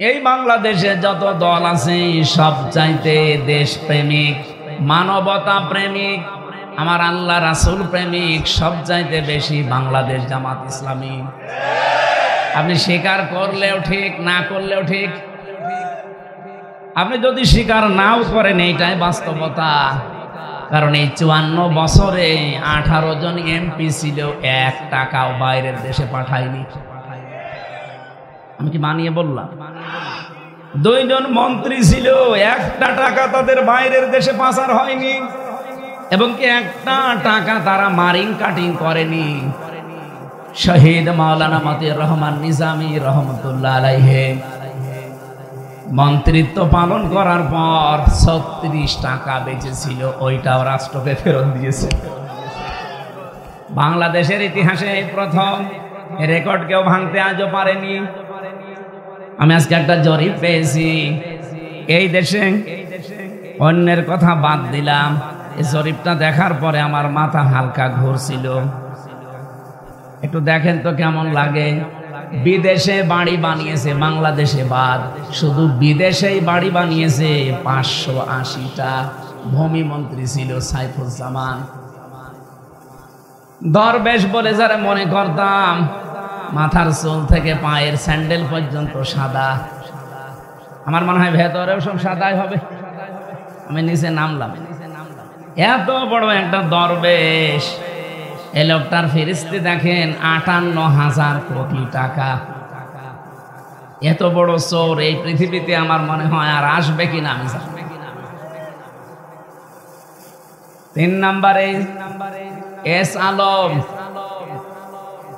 এই বাংলাদেশে যত দল আছে সব চাইতে দেশপ্রেমিক, মানবতা প্রেমিক, আমার আল্লাহ রাসূল প্রেমিক সব চাইতে বেশি বাংলাদেশ জামাত ইসলামী। আপনি স্বীকার করলেও ঠিক, না করলেও ঠিক। আপনি যদি স্বীকার নাও করেন এইটাই বাস্তবতা। কারণ এই 54 বছরে 18 জন এমপি ছিল, 1 টাকাও বাইরের দেশে পাঠায়নি। আমি কি বানিয়ে বললাম? 2 জন মন্ত্রী ছিল, 1টা টাকা তাদের বাইরের দেশে পাচার হয়নি, এবং কি 1টা টাকা তারা মারিং কাটিং করেনি। শহীদ মাওলানা মতিউর রহমান নিজামী রহমতুল্লাহ আলাইহি মন্ত্রিত্ব পালন করার পর 36 টাকা বেঁচেছিল, ওইটাও রাষ্ট্রকে ফেরত দিয়েছে। বাংলাদেশের ইতিহাসে এই প্রথম, রেকর্ড কেউ ভাঙতে আজও পারেনি। আমি আজকে একটা জরিপ পেয়েছি, এই দেশে অন্যের কথা বাদ দিলাম, এই জরিপটা দেখার পরে আমার মাথা হালকা ঘুরছিল। একটু দেখেন তো কেমন লাগে। বিদেশে বাড়ি বানিয়েছে, বাংলাদেশে বাদ, শুধু বিদেশেই বাড়ি বানিয়েছে 580টা। ভূমিমন্ত্রী ছিল সাইফুজ্জামান। দরবেশ বলে যারা মনে করতাম, মাথার চুল থেকে পায়ের স্যান্ডেল পর্যন্ত সাদা। আমার মনে হয় ভেতরেও সব সাদাই হবে। আমি নিচে নামলাম, এত বড় একটা দরবেশ, এই লোকটার ফেরেশতে দেখেন 58,000 কোটি টাকা। এত বড় চোর এই পৃথিবীতে আমার মনে হয় আর আসবে কিনা আমি জানি। 3 নম্বরে এস আলম,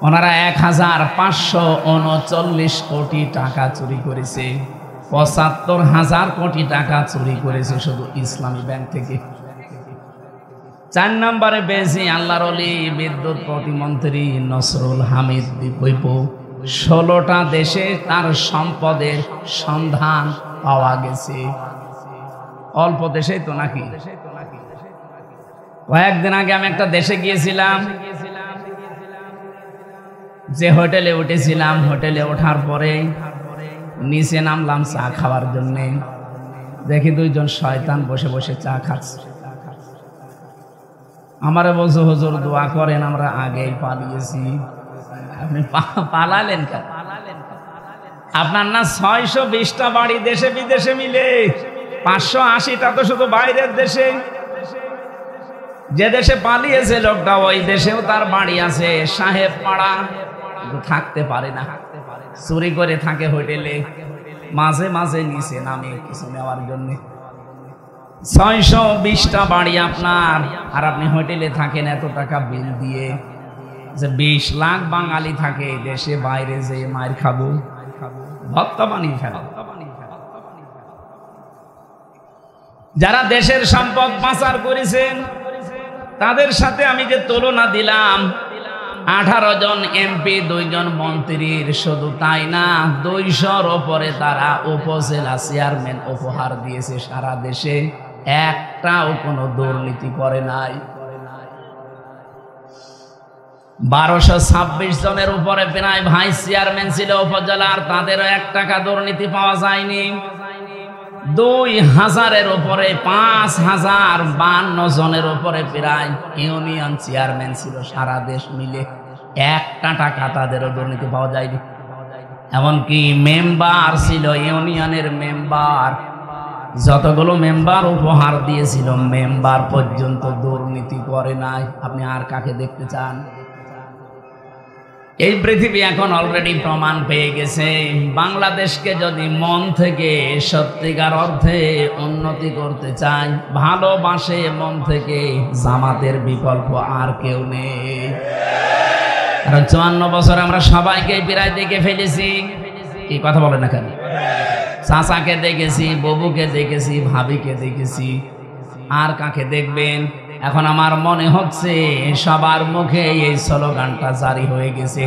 ওনারা 1539 কোটি টাকা চুরি করেছে, 75,000 কোটি টাকা চুরি করেছে শুধু ইসলামী ব্যাংক থেকে। 4 নম্বরে বেশি আল্লাহর ওলি বিদ্যুৎ প্রতিমন্ত্রী নসরুল হামিদ বিপু, 16টা দেশে তার সম্পদের সন্ধান পাওয়া গেছে। অল্প দেশেই তো নাকি। কয়েকদিন আগে আমি একটা দেশে গিয়েছিলাম, যে হোটেলে উঠেছিলাম, হোটেলে ওঠার পরে নিচে নামলাম চা খাওয়ার জন্য। দেখি 2 জন শয়তান বসে বসে চা খাচ্ছে। আমারে বলছে, হুজুর দোয়া করেন, আমরা আগেই পালিয়েছি। আপনি পালালেন কেন? আপনার না 620টা বাড়ি দেশে বিদেশে মিলে, 580টা তো শুধু বাইরের দেশে। যে দেশে পালিয়েছে লোকটা, ওই দেশেও তার বাড়ি আছে, সাহেব পাড়া, থাকতে পারে না, চুরি করে থাকে হোটেলে, মাঝে মাঝে নিচে নামে কিছু নেওয়ার জন্য। 620টা বাড়ি আপনার, আর আপনি হোটেলে থাকেন এত টাকা বিল দিয়ে। যে 20 লাখ বাঙালি থাকে দেশে, বাইরে যে মায়ের খাবো, ভত্তা বানিয়ে ফেলা। যারা দেশের সম্পদ পাচার করেছেন তাদের সাথে আমি যে তুলনা দিলাম, 18 জন এমপি, 2 জন মন্ত্রীর, শুধু তাই না 200-র উপরে তারা উপজেলা চেয়ারম্যান উপহার দিয়েছে। সারা দেশে একটাও কোনো দুর্নীতি করে নাই। 1226 জনের উপরে প্রায় ভাইস চেয়ারম্যান ছিল উপজেলার, তাদেরও 1 টাকা দুর্নীতি পাওয়া যায়নি। 2000-এর উপরে 5052 জনের উপরে প্রায় ইউনিয়ন চেয়ারম্যান ছিল সারা দেশ মিলে, 1টা টাকা তাদেরও দুর্নীতি পাওয়া যায়নি। এমনকি মেম্বার ছিল, ইউনিয়নের মেম্বার, যতগুলো মেম্বার উপহার দিয়েছিল মেম্বার পর্যন্ত দুর্নীতি করে নাই। আপনি আর কাকে দেখতে চান? এই পৃথিবী এখন অলরেডি প্রমাণ পেয়ে গেছে, বাংলাদেশকে যদি মন থেকে সত্যিকার অর্থে উন্নতি করতে চাই, ভালোবাসে মন থেকে, জামাতের বিকল্প আর কেউ নেই। কারণ 54 বছর আমরা সবাইকে প্রায় দেখে ফেলেছি। কি কথা বলে না কেন? চাচাকে দেখেছি, ববুকে দেখেছি, ভাবিকে দেখেছি, আর কাকে দেখবেন? এখন আমার মনে হচ্ছে সবার মুখে এই স্লোগানটা জারি হয়ে গেছে,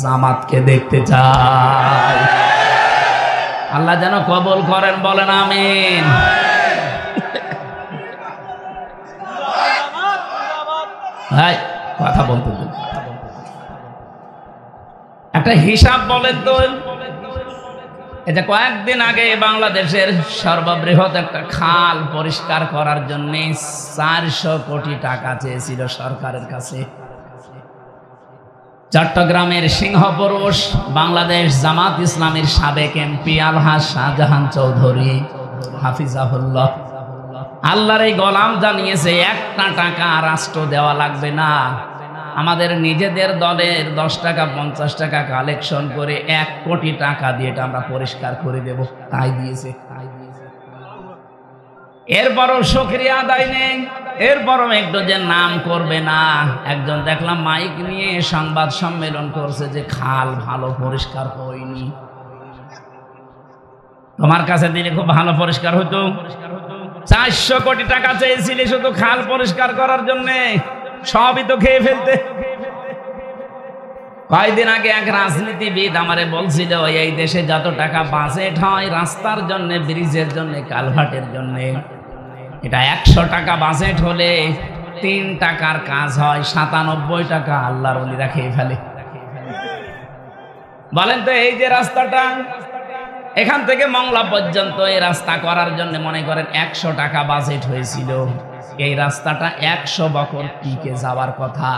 জামাতকে দেখতে চাই। আল্লাহ যেন কবুল করেন, বলেন আমিন। ভাই কথা বলতে দিন, একটা হিসাব বলেন তো, এই যে কয়েকদিন আগে বাংলাদেশের সর্ববৃহৎ একটা খাল পরিষ্কার করার জন্য 400 কোটি টাকা চেয়েছিল সরকারের কাছে। চট্টগ্রামের সিংহপুরুষ বাংলাদেশ জামাত ইসলামের সাবেক এমপি আলহাজ শাহজাহান চৌধুরী হাফিজাহুল্লাহ আল্লাহর এই গোলাম জানিয়েছে, একটা টাকা রাষ্ট্র দেওয়া লাগবে না, আমাদের নিজেদের দলের 10 টাকা 50 টাকা কালেকশন করে 1 কোটি টাকা দিয়ে এটা আমরা পরিষ্কার করে দেব। তাই দিয়েছে। এরপরও শুকরিয়া আদায় নেই, এরপরও একটু যে নাম করবে না। একজন দেখলাম মাইক নিয়ে সংবাদ সম্মেলন করছে যে খাল ভালো পরিষ্কার হয়নি। তোমার কাছে দিলে খুব ভালো পরিষ্কার হতো। 400 কোটি টাকা চেয়েছিলে শুধু খাল পরিষ্কার করার জন্য, সবই তো খেয়ে ফেলতে। কয়েকদিন আগে এক রাজনীতিবিদ আমারে বলছিল, এই দেশে যত টাকা বাজেট হয় রাস্তার জন্য, ব্রিজের জন্য, কালভার্টের জন্য, এটা 100 টাকা বাজেট হলে 3 টাকার কাজ হয়, 97 টাকা আল্লাহর ওলিরা খেয়ে ফেলে। বলেন তো, এই যে রাস্তাটা এখান থেকে মংলা পর্যন্ত এই রাস্তা করার জন্য মনে করেন 100 টাকা বাজেট হয়েছিল, এই রাস্তাটা 100 বছর টিকে যাওয়ার কথা,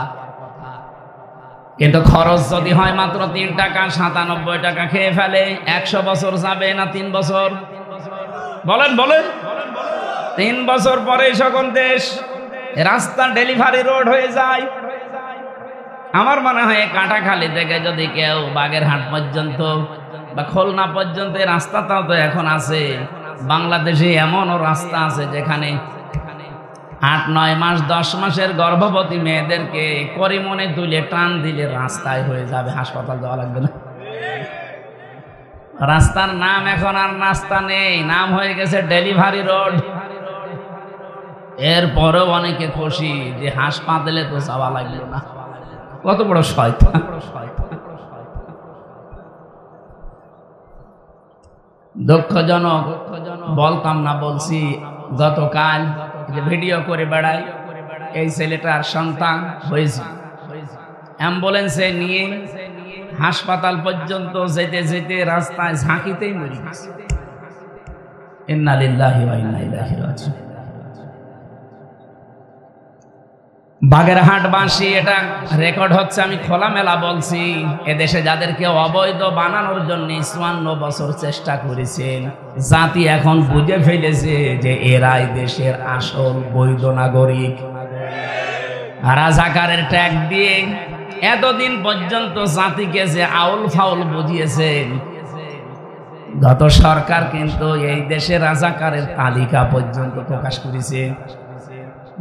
কিন্তু খরচ যদি হয় মাত্র 3 টাকা, 97 টাকা খেয়ে ফেলে। 100 বছর যাবে না 3 বছর? বলেন বলেন। 3 বছর পরে সকল দেশ রাস্তা ডেলিভারি রোড হয়ে যায়। আমার মনে হয় কাটাখালী থেকে যদি কেউ বাগেরহাট পর্যন্ত বা খুলনা পর্যন্ত রাস্তাটাও তো এখন আছে। বাংলাদেশে এমনও রাস্তা আছে যেখানে 8-9 মাস 10 মাসের গর্ভবতী মেয়েদেরকে করিমনে তুলে টান দিলে রাস্তায় হয়ে যাবে, হাসপাতাল যাওয়া লাগবে না। রাস্তার নাম এখন আর রাস্তা নেই, নাম হয়ে গেছে ডেলিভারি রোড। এরপরেও অনেকে খুশি যে হাসপাতালে তো যাওয়া লাগলো না। কত বড় শয়তান! দুঃখজনক, বলতাম না বলছি, গতকাল যে ভিডিও করে বেড়াই, এই ছেলেটার সন্তান হয়েছে, অ্যাম্বুলেন্সে নিয়ে হাসপাতাল পর্যন্ত যেতে যেতে রাস্তায় ঝাঁকিতেই মরে গেছে। ইন্না লিল্লাহি ওয়া ইন্না ইলাইহি রাজিউন। বাগেরহাটবাসী, এটা রেকর্ড হচ্ছে, আমি খোলামেলা বলছি, এদেশে যাদেরকে অবৈধ বানানোর জন্য 54 বছর চেষ্টা করেছেন, জাতি এখন বুঝে ফেলেছে যে এরাই দেশের আসল বৈধ নাগরিক। রাজাকারের ট্যাগ দিয়ে এতদিন পর্যন্ত জাতিকে যে আউল ফাউল বুঝিয়েছেন, গত সরকার কিন্তু এই দেশে রাজাকারের তালিকা পর্যন্ত প্রকাশ করেছে।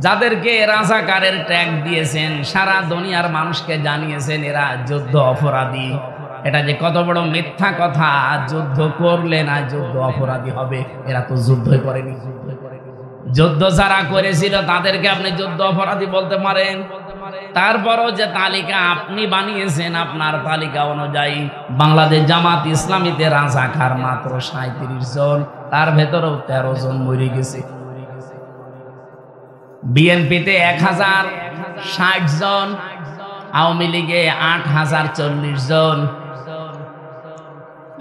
যাদেরকে রাজাকারের ট্যাগ দিয়েছেন, সারা দুনিয়ার মানুষকে জানিয়েছেন এরা যুদ্ধ অপরাধী। এটা যে কত বড় মিথ্যা কথা, যুদ্ধ করলে না যুদ্ধ অপরাধী হবে, এরা তো যুদ্ধই করেনি। যুদ্ধ যারা করেছিল তাদেরকে আপনি যুদ্ধ অপরাধী বলতে পারেন। তারপরও যে তালিকা আপনি বানিয়েছেন, আপনার তালিকা অনুযায়ী বাংলাদেশ জামাত ইসলামীতে রাজাকার মাত্র 37 জন, তার ভেতরেও 13 জন মরে গেছে। বিএনপিতে 1060 জন, আওয়ামী লীগে 8040 জন,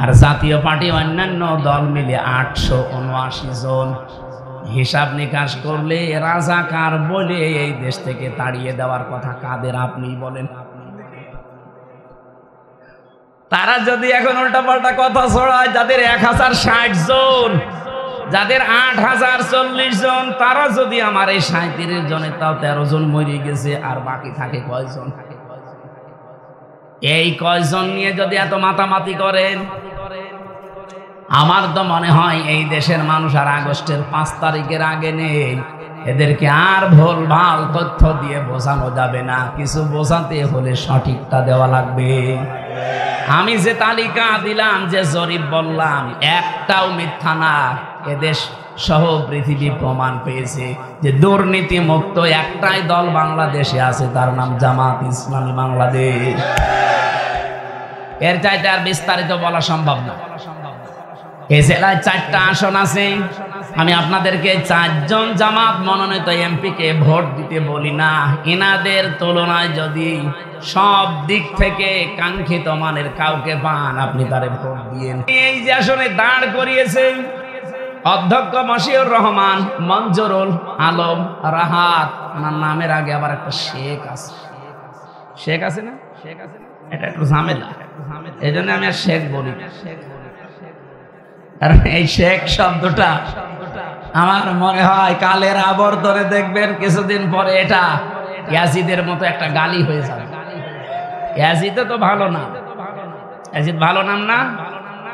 আর জাতীয় পার্টি অন্যান্য দল মিলে 879 জন। হিসাব নিকাশ করলে রাজাকার বলে এই দেশ থেকে তাড়িয়ে দেওয়ার কথা কাদের আপনি বলেন? তারা যদি এখন উল্টাপাল্টা কথা ছড়ায়, যাদের 1060 জন, যাদের 8040 জন, তারা যদি আমার এই 37 জনের তাও 13 জন মরে গেছে, আর বাকি থাকে কয়জন? এই কয়জন নিয়ে যদি এত মাতামাতি করেন, আমার তো মনে হয় এই দেশের মানুষ আর আগস্টের 5 তারিখের আগে নেই। এদেরকে আর ভুলভাল তথ্য দিয়ে বোঝানো যাবে না, কিছু বোঝাতে হলে সঠিকটা দেওয়া লাগবে। আমি যে তালিকা দিলাম, যে জরিপ বললাম, একটাও মিথ্যা না। এদেশ সহ পৃথিবী প্রমাণ পেয়েছে যে দুর্নীতি মুক্ত একটাই দল বাংলাদেশে আছে, তার নাম জামাত ইসলামী বাংলাদেশ। এর চাইতে আর বিস্তারিত বলা সম্ভব না। এই জেলায় 4টা আসন আছে, আমি আপনাদেরকে 4 জন জামাত মনোনীত এমপিকে ভোট দিতে বলি না, এনাদের তুলনায় যদি সব দিক থেকে কাঙ্ক্ষিত মানের কাউকে পান আপনি তারে ভোট দিয়েন। এই যে আসলে দাঁড় করিয়েছে অধ্যক্ষ মশিউর রহমান, মঞ্জুরুল আলম রাহাত, ওনার নামের আগে আবার একটা শেখ আছে। শেখ আছে না? এটা একটু ঝামেলা, এই জন্য আমি আর শেখ বলি না। কারণ এই শেখ শব্দটা আমার মনে হয় কালের আবর্তনে দেখবেন কিছুদিন পরে এটা ইয়াজিদের মতো একটা গালি হয়ে যাবে। ইয়াজিদ তো ভালো নাম, ইয়াজিদ ভালো নাম না,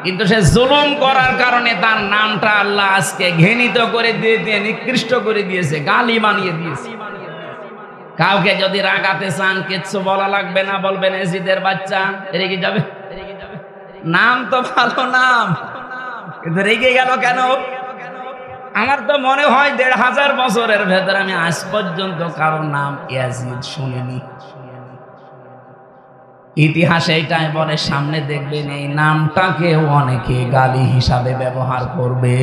কিন্তু সে জুলুম করার কারণে তার নামটা আল্লাহ আজকে ঘৃণিত করে দিয়ে নিকৃষ্ট করে দিয়েছে, গালি বানিয়ে দিয়েছে। কাউকে যদি রাগাতে চান কিচ্ছু বলা লাগবে না, বলবেন ইয়াজিদের বাচ্চা, রেগে যাবে। নাম তো ভালো নাম, কিন্তু রেগে গেল কেন? আমার তো মনে হয় 1500 বছরের ভেতরে আমি আজ পর্যন্ত কারো নাম ইয়াজিদ শুনিনি। ইতিহাসে এটাই বলে, সামনে দেখবেন এই নামটাকেও অনেকে গালি হিসাবে ব্যবহার করবে।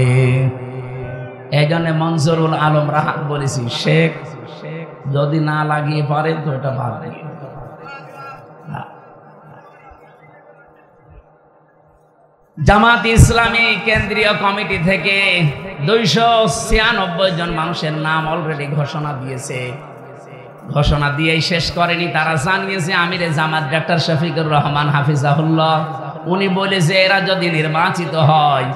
এই জন্য মঞ্জুরুল আলম রাহাত বলেছি, শেখ যদি না লাগিয়ে পারেন তো এটা ভালো। জামাত ইসলামী কেন্দ্রীয় কমিটি থেকে 296 জন মানুষের নাম অলরেডি ঘোষণা দিয়েছে। ঘোষণা দিয়েই শেষ করেনি, তারা জানিয়েছে আমিরে জামাত ডাক্তার শফিকুর রহমান হাফিজাহুল্লাহ, উনি বলেছে এরা যদি নির্বাচিত হয়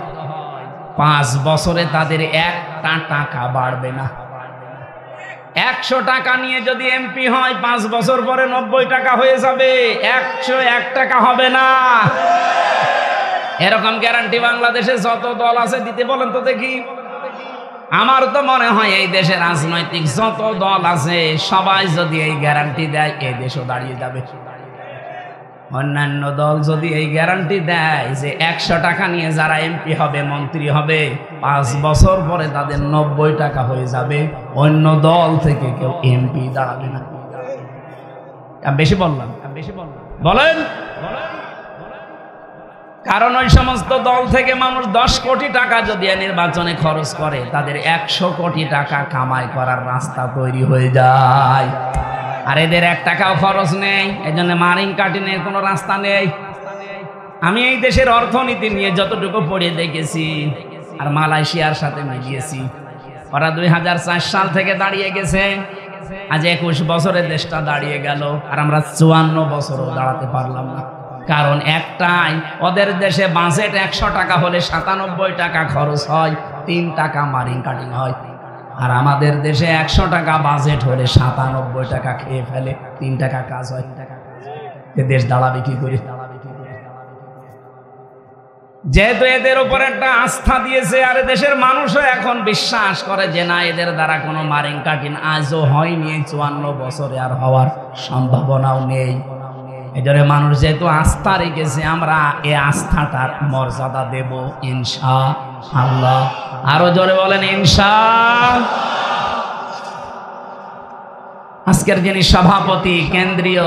5 বছরে তাদের একটা টাকা বাড়বে না। 100 টাকা নিয়ে যদি এমপি হয় 5 বছর পরে 90 টাকা হয়ে যাবে, 101 টাকা হবে না। এরকম গ্যারান্টি বাংলাদেশে যত দল আছে দিতে বলেন তো দেখি। আমার তো মনে হয় এই দেশে রাজনৈতিক যত দল আছে সবাই যদি এই গ্যারান্টি দেয় এই দেশও দাঁড়িয়ে যাবে। অন্যান্য দল যদি এই গ্যারান্টি দেয় যে 100 টাকা নিয়ে যারা এমপি হবে, মন্ত্রী হবে, 5 বছর পরে তাদের 90 টাকা হয়ে যাবে, অন্য দল থেকে কেউ এমপি দাঁড়াবে না। বেশি বললাম? বলেন। কারণ ওই সমস্ত দল থেকে মানুষ 10 কোটি টাকা যদি নির্বাচনে খরচ করে তাদের 100 কোটি টাকা কামাই করার রাস্তা তৈরি হয়ে যায়। আর এদের 1 টাকাও খরচ নেই, এই জন্য মারিং কাটিনের কোনো রাস্তা নেই। আমি এই দেশের অর্থনীতি নিয়ে যতটুকু পড়ে দেখেছি আর মালয়েশিয়ার সাথে মিলিয়েছি, ওরা 2004 সাল থেকে দাঁড়িয়ে গেছে, আজ 21 বছরে দেশটা দাঁড়িয়ে গেল, আর আমরা 54 বছরও দাঁড়াতে পারলাম না। কারণ একটাই, ওদের দেশে বাজেট 100 টাকা হলে 97 টাকা খরচ হয়, 3 টাকা মারিং কাটিং হয়। আর আমাদের দেশে 100 টাকা বাজেট হলে 97 টাকা খেয়ে ফেলে, 3 টাকা কাজ হয়। দেশ দাঁড়াবে কি করে? যেহেতু এদের উপর একটা আস্থা দিয়েছে, আর দেশের মানুষও এখন বিশ্বাস করে যে না, এদের দ্বারা কোনো মারিং কাটিং আজও হয়নি, 54 বছরে আর হওয়ার সম্ভাবনাও নেই। এজন্য মানুষ যেহেতু আস্থা রেখেছে, আমরা এই আস্থাটার মর্যাদা দেব ইনশাআল্লাহ। আরো জোরে বলেন ইনশাআল্লাহ। আজকের যিনি সভাপতি, কেন্দ্রীয়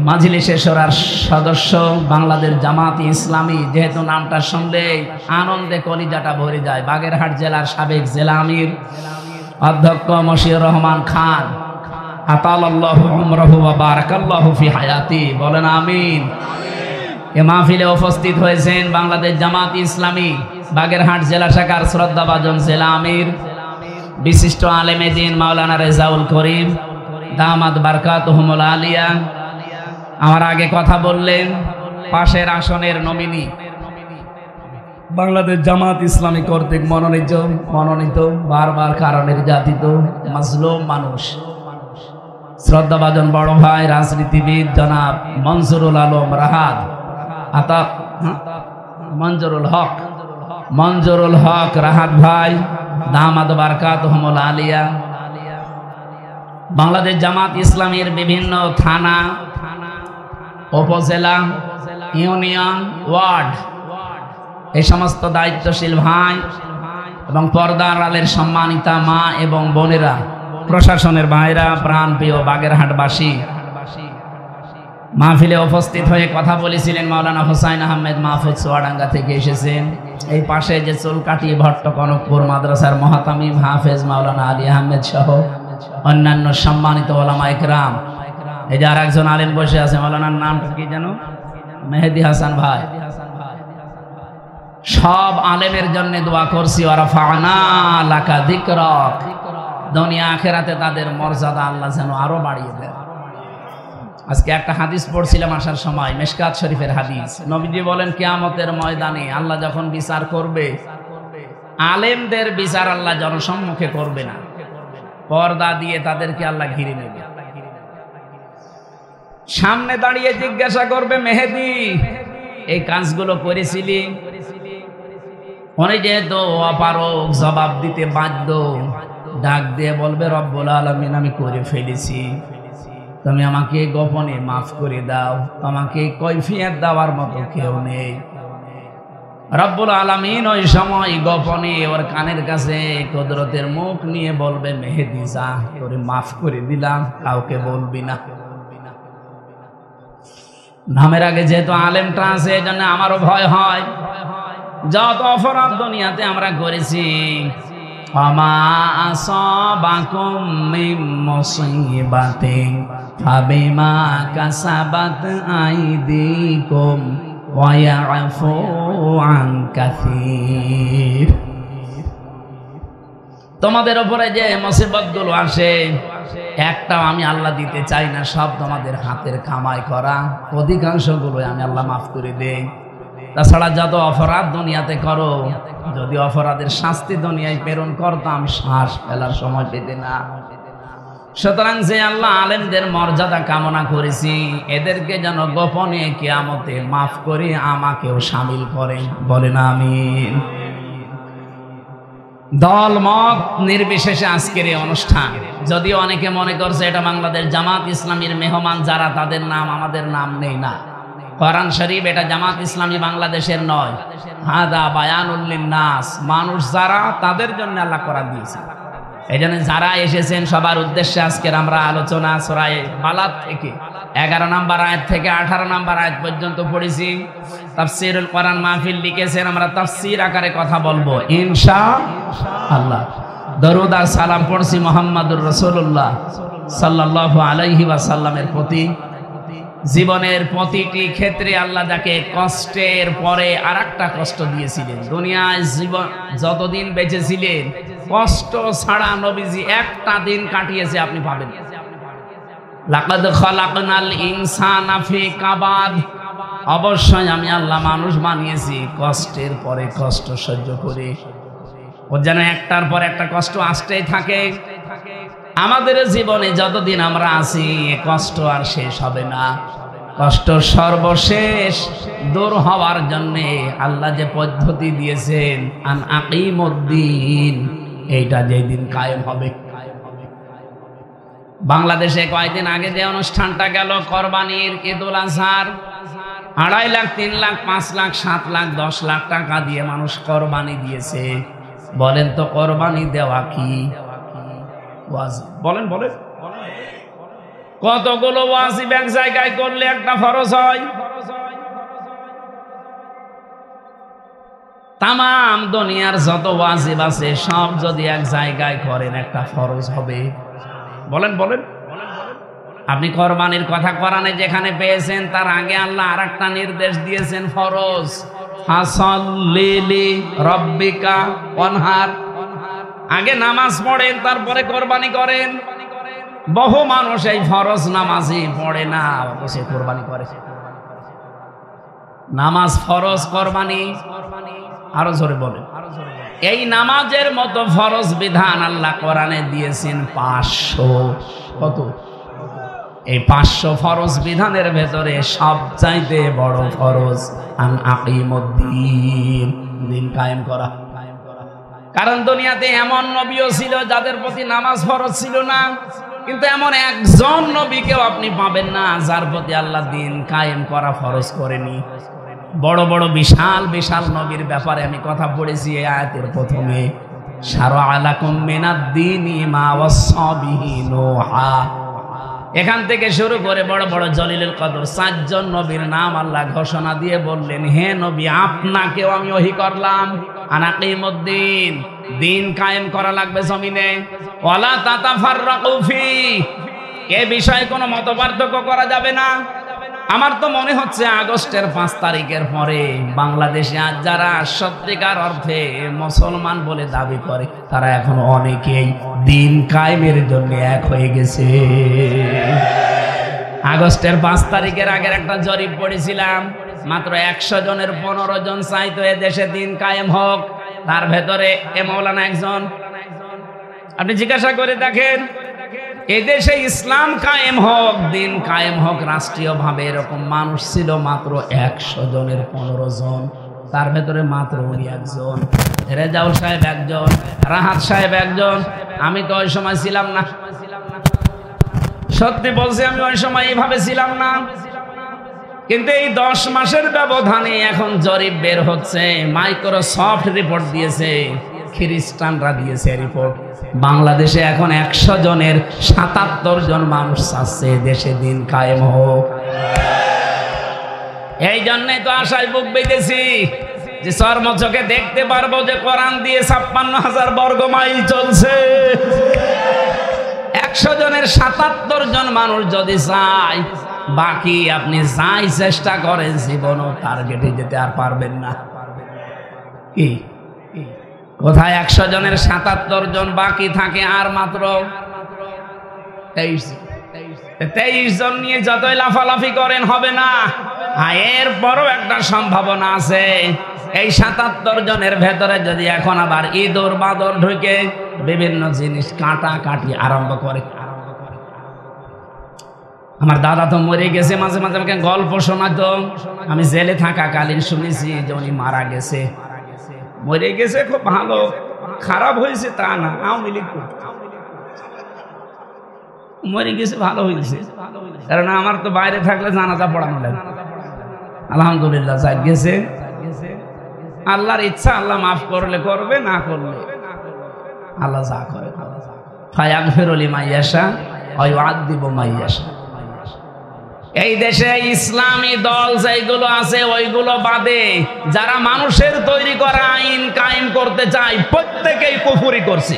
মাজলিসে শোরার সদস্য, বাংলাদেশ জামাত ইসলামী, যেহেতু নামটা শুনলে আনন্দে কলিজাটা ভরে যায়, বাগেরহাট জেলার সাবেক জেলা আমির অধ্যক্ষ মশিউর রহমান খান, আতালাল্লাহু উমরাহু ওয়া বারাকাল্লাহু ফি হায়াতি, বলেন আমিন। এ মাহফিলে উপস্থিত হয়েছেন বাংলাদেশ জামাত ইসলামী বাগেরহাট জেলা শাখার শ্রদ্ধাভাজন জেলা আমির বিশিষ্ট আলেমে দ্বীন মাওলানা রেজাউল করিম দামাত বারকাতুহুমুল আলিয়া। আমার আগে কথা বললেন পাশের আসনের নমিনি, বাংলাদেশ জামাত ইসলামী কর্তৃক মনোনীত বারবার কারণের জাতিত মাজলুম মানুষ, শ্রদ্ধাভাজন বড় ভাই রাজনীতিবিদ জনাব মঞ্জুরুল আলম রাহাত, মঞ্জুরুল হক রাহাত ভাই দামাত বারকাতুহুমুল আলিয়া। বাংলাদেশ জামাত ইসলামীর বিভিন্ন থানা, উপজেলা, ইউনিয়ন, ওয়ার্ড, এই সমস্ত দায়িত্বশীল ভাই এবং পর্দার আলের সম্মানিতা মা এবং বোনেরা, প্রশাসনের ভাইরা, প্রাণপ্রিয় বাগেরহাটবাসী, মাহফিলে উপস্থিত হয়ে কথা বলেছিলেন মাওলানা হুসাইন আহমেদ মাহফুজ চুয়াডাঙ্গা থেকে এসেছেন। এই পাশে যে চুলকাটি ভট্ট কনকপুর মাদ্রাসার মহাতামিম হাফেজ মাওলানা আলী আহমেদ সহ অন্যান্য সম্মানিত ওলামা ইকরাম। এই যে আর একজন আলেম বসে আছে, মাওলানার নামটা কি যেন? মেহেদি হাসান ভাই। সব আলেমের জন্য দোয়া করছি, ওয়ারাফা'না লাকা যিকরাক। দুনিয়া আখিরাতে তাদের মর্যাদা আল্লাহ যেন আরো বাড়িয়ে দেয়। আজকে একটা হাদিস পড়ছিলাম আসার সময়, মিশকাত শরীফের হাদিস। নবীজি বলেন কিয়ামতের ময়দানে আল্লাহ যখন বিচার করবে, আলেমদের বিচার আল্লাহ জনসম্মুখে করবে না, পর্দা দিয়ে তাদেরকে আল্লাহ ঘিরে নেবে। সামনে দাঁড়িয়ে জিজ্ঞাসা করবে, মেহেদি এই কাজগুলো করেছিলি? উনি যেহেতু অপারগ জবাব দিতে বাধ্য, ডাক দিয়ে বলবে, রব্বুল আলামিন আমি করে ফেলেছি, তুমি আমাকে গোপনে মাফ করে দাও, আমাকে কৈফিয়ত দেওয়ার মতো কেউ নেই। রব্বুল আলামিন ওই সময় গোপনে ওর কানের কাছে কুদরতের মুখ নিয়ে বলবে, মেহেদি যা, তোরে মাফ করে দিলাম, কাউকে বলবি না। নামের আগে যেহেতু আলেমটা আছে, এই জন্য আমারও ভয় হয়। যত অপরাধ দুনিয়াতে আমরা করেছি, আমা আসাবাকুম মিন মুসিবাতিন ফাবিমা কাসাবাত আইদিকুম ওয়া ইয়াফু আন কাসীর। তোমাদের উপরে যে মুসিবতগুলো আসে, একটাও আমি আল্লাহ দিতে চাই না, সব তোমাদের হাতের কামাই করা, অধিকাংশগুলো আমি আল্লাহ মাফ করে দেই। তাছাড়া যত অপরাধ দুনিয়াতে করো, যদি অপরাধের শাস্তি দুনিয়ায় প্রেরণ করতাম, শ্বাস ফেলার সময় পেতে না। সুতরাং যে আল্লাহ আলেমদের মর্যাদা কামনা করেছি, এদেরকে যেন গোপনে কিয়ামতে মাফ করে আমাকেও শামিল করেন, বলেন আমিন। দল মত নির্বিশেষে আজকের এই অনুষ্ঠান, যদিও অনেকে মনে করছে এটা বাংলাদেশ জামাত ইসলামীর মেহমান যারা, তাদের নাম আমাদের নাম নেই, না। কোরআন শরীফ এটা জামাত ইসলামী বাংলাদেশের নয়, হাদা বায়ানুল লিন্নাস, মানুষ যারা, তাদের জন্য আল্লাহ কোরআন দিয়েছে। এই জন্য যারা এসেছেন সবার উদ্দেশ্যে আজকের আমরা আলোচনা সূরা বালাদ থেকে 11 নম্বর আয়াত থেকে 18 নম্বর আয়াত পর্যন্ত পড়েছি। তাফসীরুল কোরআন মাহফিল লিখেছেন, আমরা তাফসীর আকারে কথা বলবো ইনশাআল্লাহ। দরুদ আর সালাম পড়ছি মুহাম্মাদুর রাসূলুল্লাহ সাল্লাল্লাহু আলাইহি ওয়াসাল্লামের প্রতি। জীবনের প্রতিটি ক্ষেত্রে আল্লাহ যাকে কষ্টের পরে আরেকটা কষ্ট দিয়েছিলেন, দুনিয়ায় জীবন যতদিন বেঁচে ছিলেন কষ্ট ছাড়া নবীজি একটা দিন কাটিয়েছে আপনি পাবেন। লাকাদ খালাকনাল ইনসানা ফি কাবাদ, অবশ্যই আমি আল্লাহ মানুষ বানিয়েছি কষ্টের পরে কষ্ট সহ্য করে। ও যেন একটার পর একটা কষ্ট আসতেই থাকে। আমাদের জীবনে যতদিন আমরা আছি কষ্ট আর শেষ হবে না। কষ্ট সর্বশেষ দূর হওয়ার জন্য আল্লাহ যে পদ্ধতি দিয়েছেন, আন আকিমুদ্দিন, এইটা যেদিন কায়েম হবে। বাংলাদেশে কয়েকদিন আগে যে অনুষ্ঠানটা গেল কোরবানির, ঈদুল আজহার, 2.5 লাখ, 3 লাখ, 5 লাখ, 7 লাখ, 10 লাখ টাকা দিয়ে মানুষ কোরবানি দিয়েছে। বলেন তো কোরবানি দেওয়া কি ওয়াজিব? বলেন বলেন, কতগুলো ওয়াজিব এক জায়গায় করলে একটা ফরজ হয়? তামাম দুনিয়ার যত ওয়াজিব আছে সব যদি এক জায়গায় করেন একটা ফরজ হবে। বলেন বলেন, আপনি কোরবানির কথা কোরআনে যেখানে পেয়েছেন, তার আগে আল্লাহ আরেকটা নির্দেশ দিয়েছেন ফরজ, ফাসাল্লি লিরাব্বিকা ওয়ানহার। আগে নামাজ পড়েন, তারপরে কোরবানি করেন। বহু মানুষ এই ফরজ নামাজই পড়ে না, সে কোরবানি করে। নামাজ ফরজ, কোরবানি আরো জোরে বলেন। এই নামাজের মতো ফরজ বিধান আল্লাহ কোরআনে দিয়েছেন 500। কত? এই 500 ফরজ বিধানের ভেতরে সবচাইতে বড় ফরজ আন আকিমুদ্দিন, দিন কায়েম করা। কারণ দুনিয়াতে এমন নবীও ছিল যাদের প্রতি নামাজ ফরজ ছিল না, কিন্তু এমন একজন নবীকেও আপনি পাবেন না যার প্রতি আল্লাহ দিন কায়েম করা ফরজ করেনি। বড় বড় বিশাল বিশাল নবীর ব্যাপারে আমি কথা পড়েছি এই আয়াতের প্রথমে, শারআ লাকুম মিনাদ দীনি মা ওয়াসসা বিহি নূহা। এখান থেকে শুরু করে বড় বড় জলিলুল কদর 4 জন নবীর নাম আল্লাহ ঘোষণা দিয়ে বললেন, হে নবী, আপনাকেও আমি ওহী করলাম, আনাকিমুদ্দিন, দিন কায়েম করা লাগবে জমিনে, ওয়ালা তাতাফাররাকু ফি, এ বিষয়ে কোনো মতপার্থক্য করা যাবে না। আমার তো মনে হচ্ছে আগস্টের 5 তারিখের পরে বাংলাদেশে আজ যারা সত্যিকার অর্থে মুসলমান বলে দাবি করে তারা এখন অনেকেই দিন কায়েমের জন্য এক হয়ে গেছে। আগস্টের 5 তারিখের আগের একটা জরিপ পড়েছিলাম, মাত্র 100 জনের 15 জন চাইতো এ দেশে দিন কায়েম হোক, তার ভেতরে এ মৌলানা একজন। আপনি জিজ্ঞাসা করে দেখেন, এদেশে ইসলাম কায়েম হোক, দিন কায়েম হোক রাষ্ট্রীয়ভাবে, এরকম মানুষ ছিল মাত্র 100 জনের 15 জন, তার ভেতরে মাত্র উনি একজন, রেজাউল সাহেব একজন, রাহাত সাহেব একজন। আমি তো ওই সময় ছিলাম না, সত্যি বলছি, আমি ওই সময় এইভাবে ছিলাম না। কিন্তু এই 10 মাসের ব্যবধানে এখন জরিপ বের হচ্ছে, মাইক্রোসফট রিপোর্ট দিয়েছে, খ্রিস্টানরা দিয়েছে রিপোর্ট, বাংলাদেশে এখন 100 জনের 77 জন মানুষ চাচ্ছে দেশে দিন কায়েম হোক। এই জন্যই তো আশায় বুক বেঁধেছি যে চর্মচোখে দেখতে পারবো যে কোরআন দিয়ে 56,000 বর্গ মাইল চলছে। 100 জনের 77 জন মানুষ যদি চায়, বাকি আপনি যাই চেষ্টা করেন জীবনও টার্গেটে যেতে আর পারবেন না। কি কোথায় 100 জনের 77 জন বাকি থাকে আর মাত্র 23 জন নিয়ে যতই লাফালাফি করেন হবে না। এরপরও একটা সম্ভাবনা আছে, এই 77 জনের ভেতরে যদি এখন আবার ইঁদুর বাদর ঢুকে বিভিন্ন জিনিস কাটাকাটি আরম্ভ করে। আমার দাদা তো মরে গেছে, মাঝে মাঝে আমাকে গল্প শোনাতো, আমি জেলে থাকাকালীন শুনেছি যে উনি মারা গেছে, মরে গেছে, খুব ভালো, খারাপ হয়েছে তা না, আওয়ামী লীগ মরে গেছে, ভালো হয়েছে, কারণ আমার তো বাইরে থাকলে জানাজা পড়ানো লাগে। আলহামদুলিল্লাহ যাই গেছে, আল্লাহর ইচ্ছা, আল্লাহ মাফ করলে করবে, না করলে আল্লাহ যা করে। ফায়াগফিরু লিমান ইয়াশা ওয়া ইউআযযিবু মান ইয়াশা। এই দেশে ইসলামী দল যেগুলো আছে ওইগুলো বাদে যারা মানুষের তৈরি করা আইন কায়েম করতে চায় প্রত্যেকেই কুফরি করছে,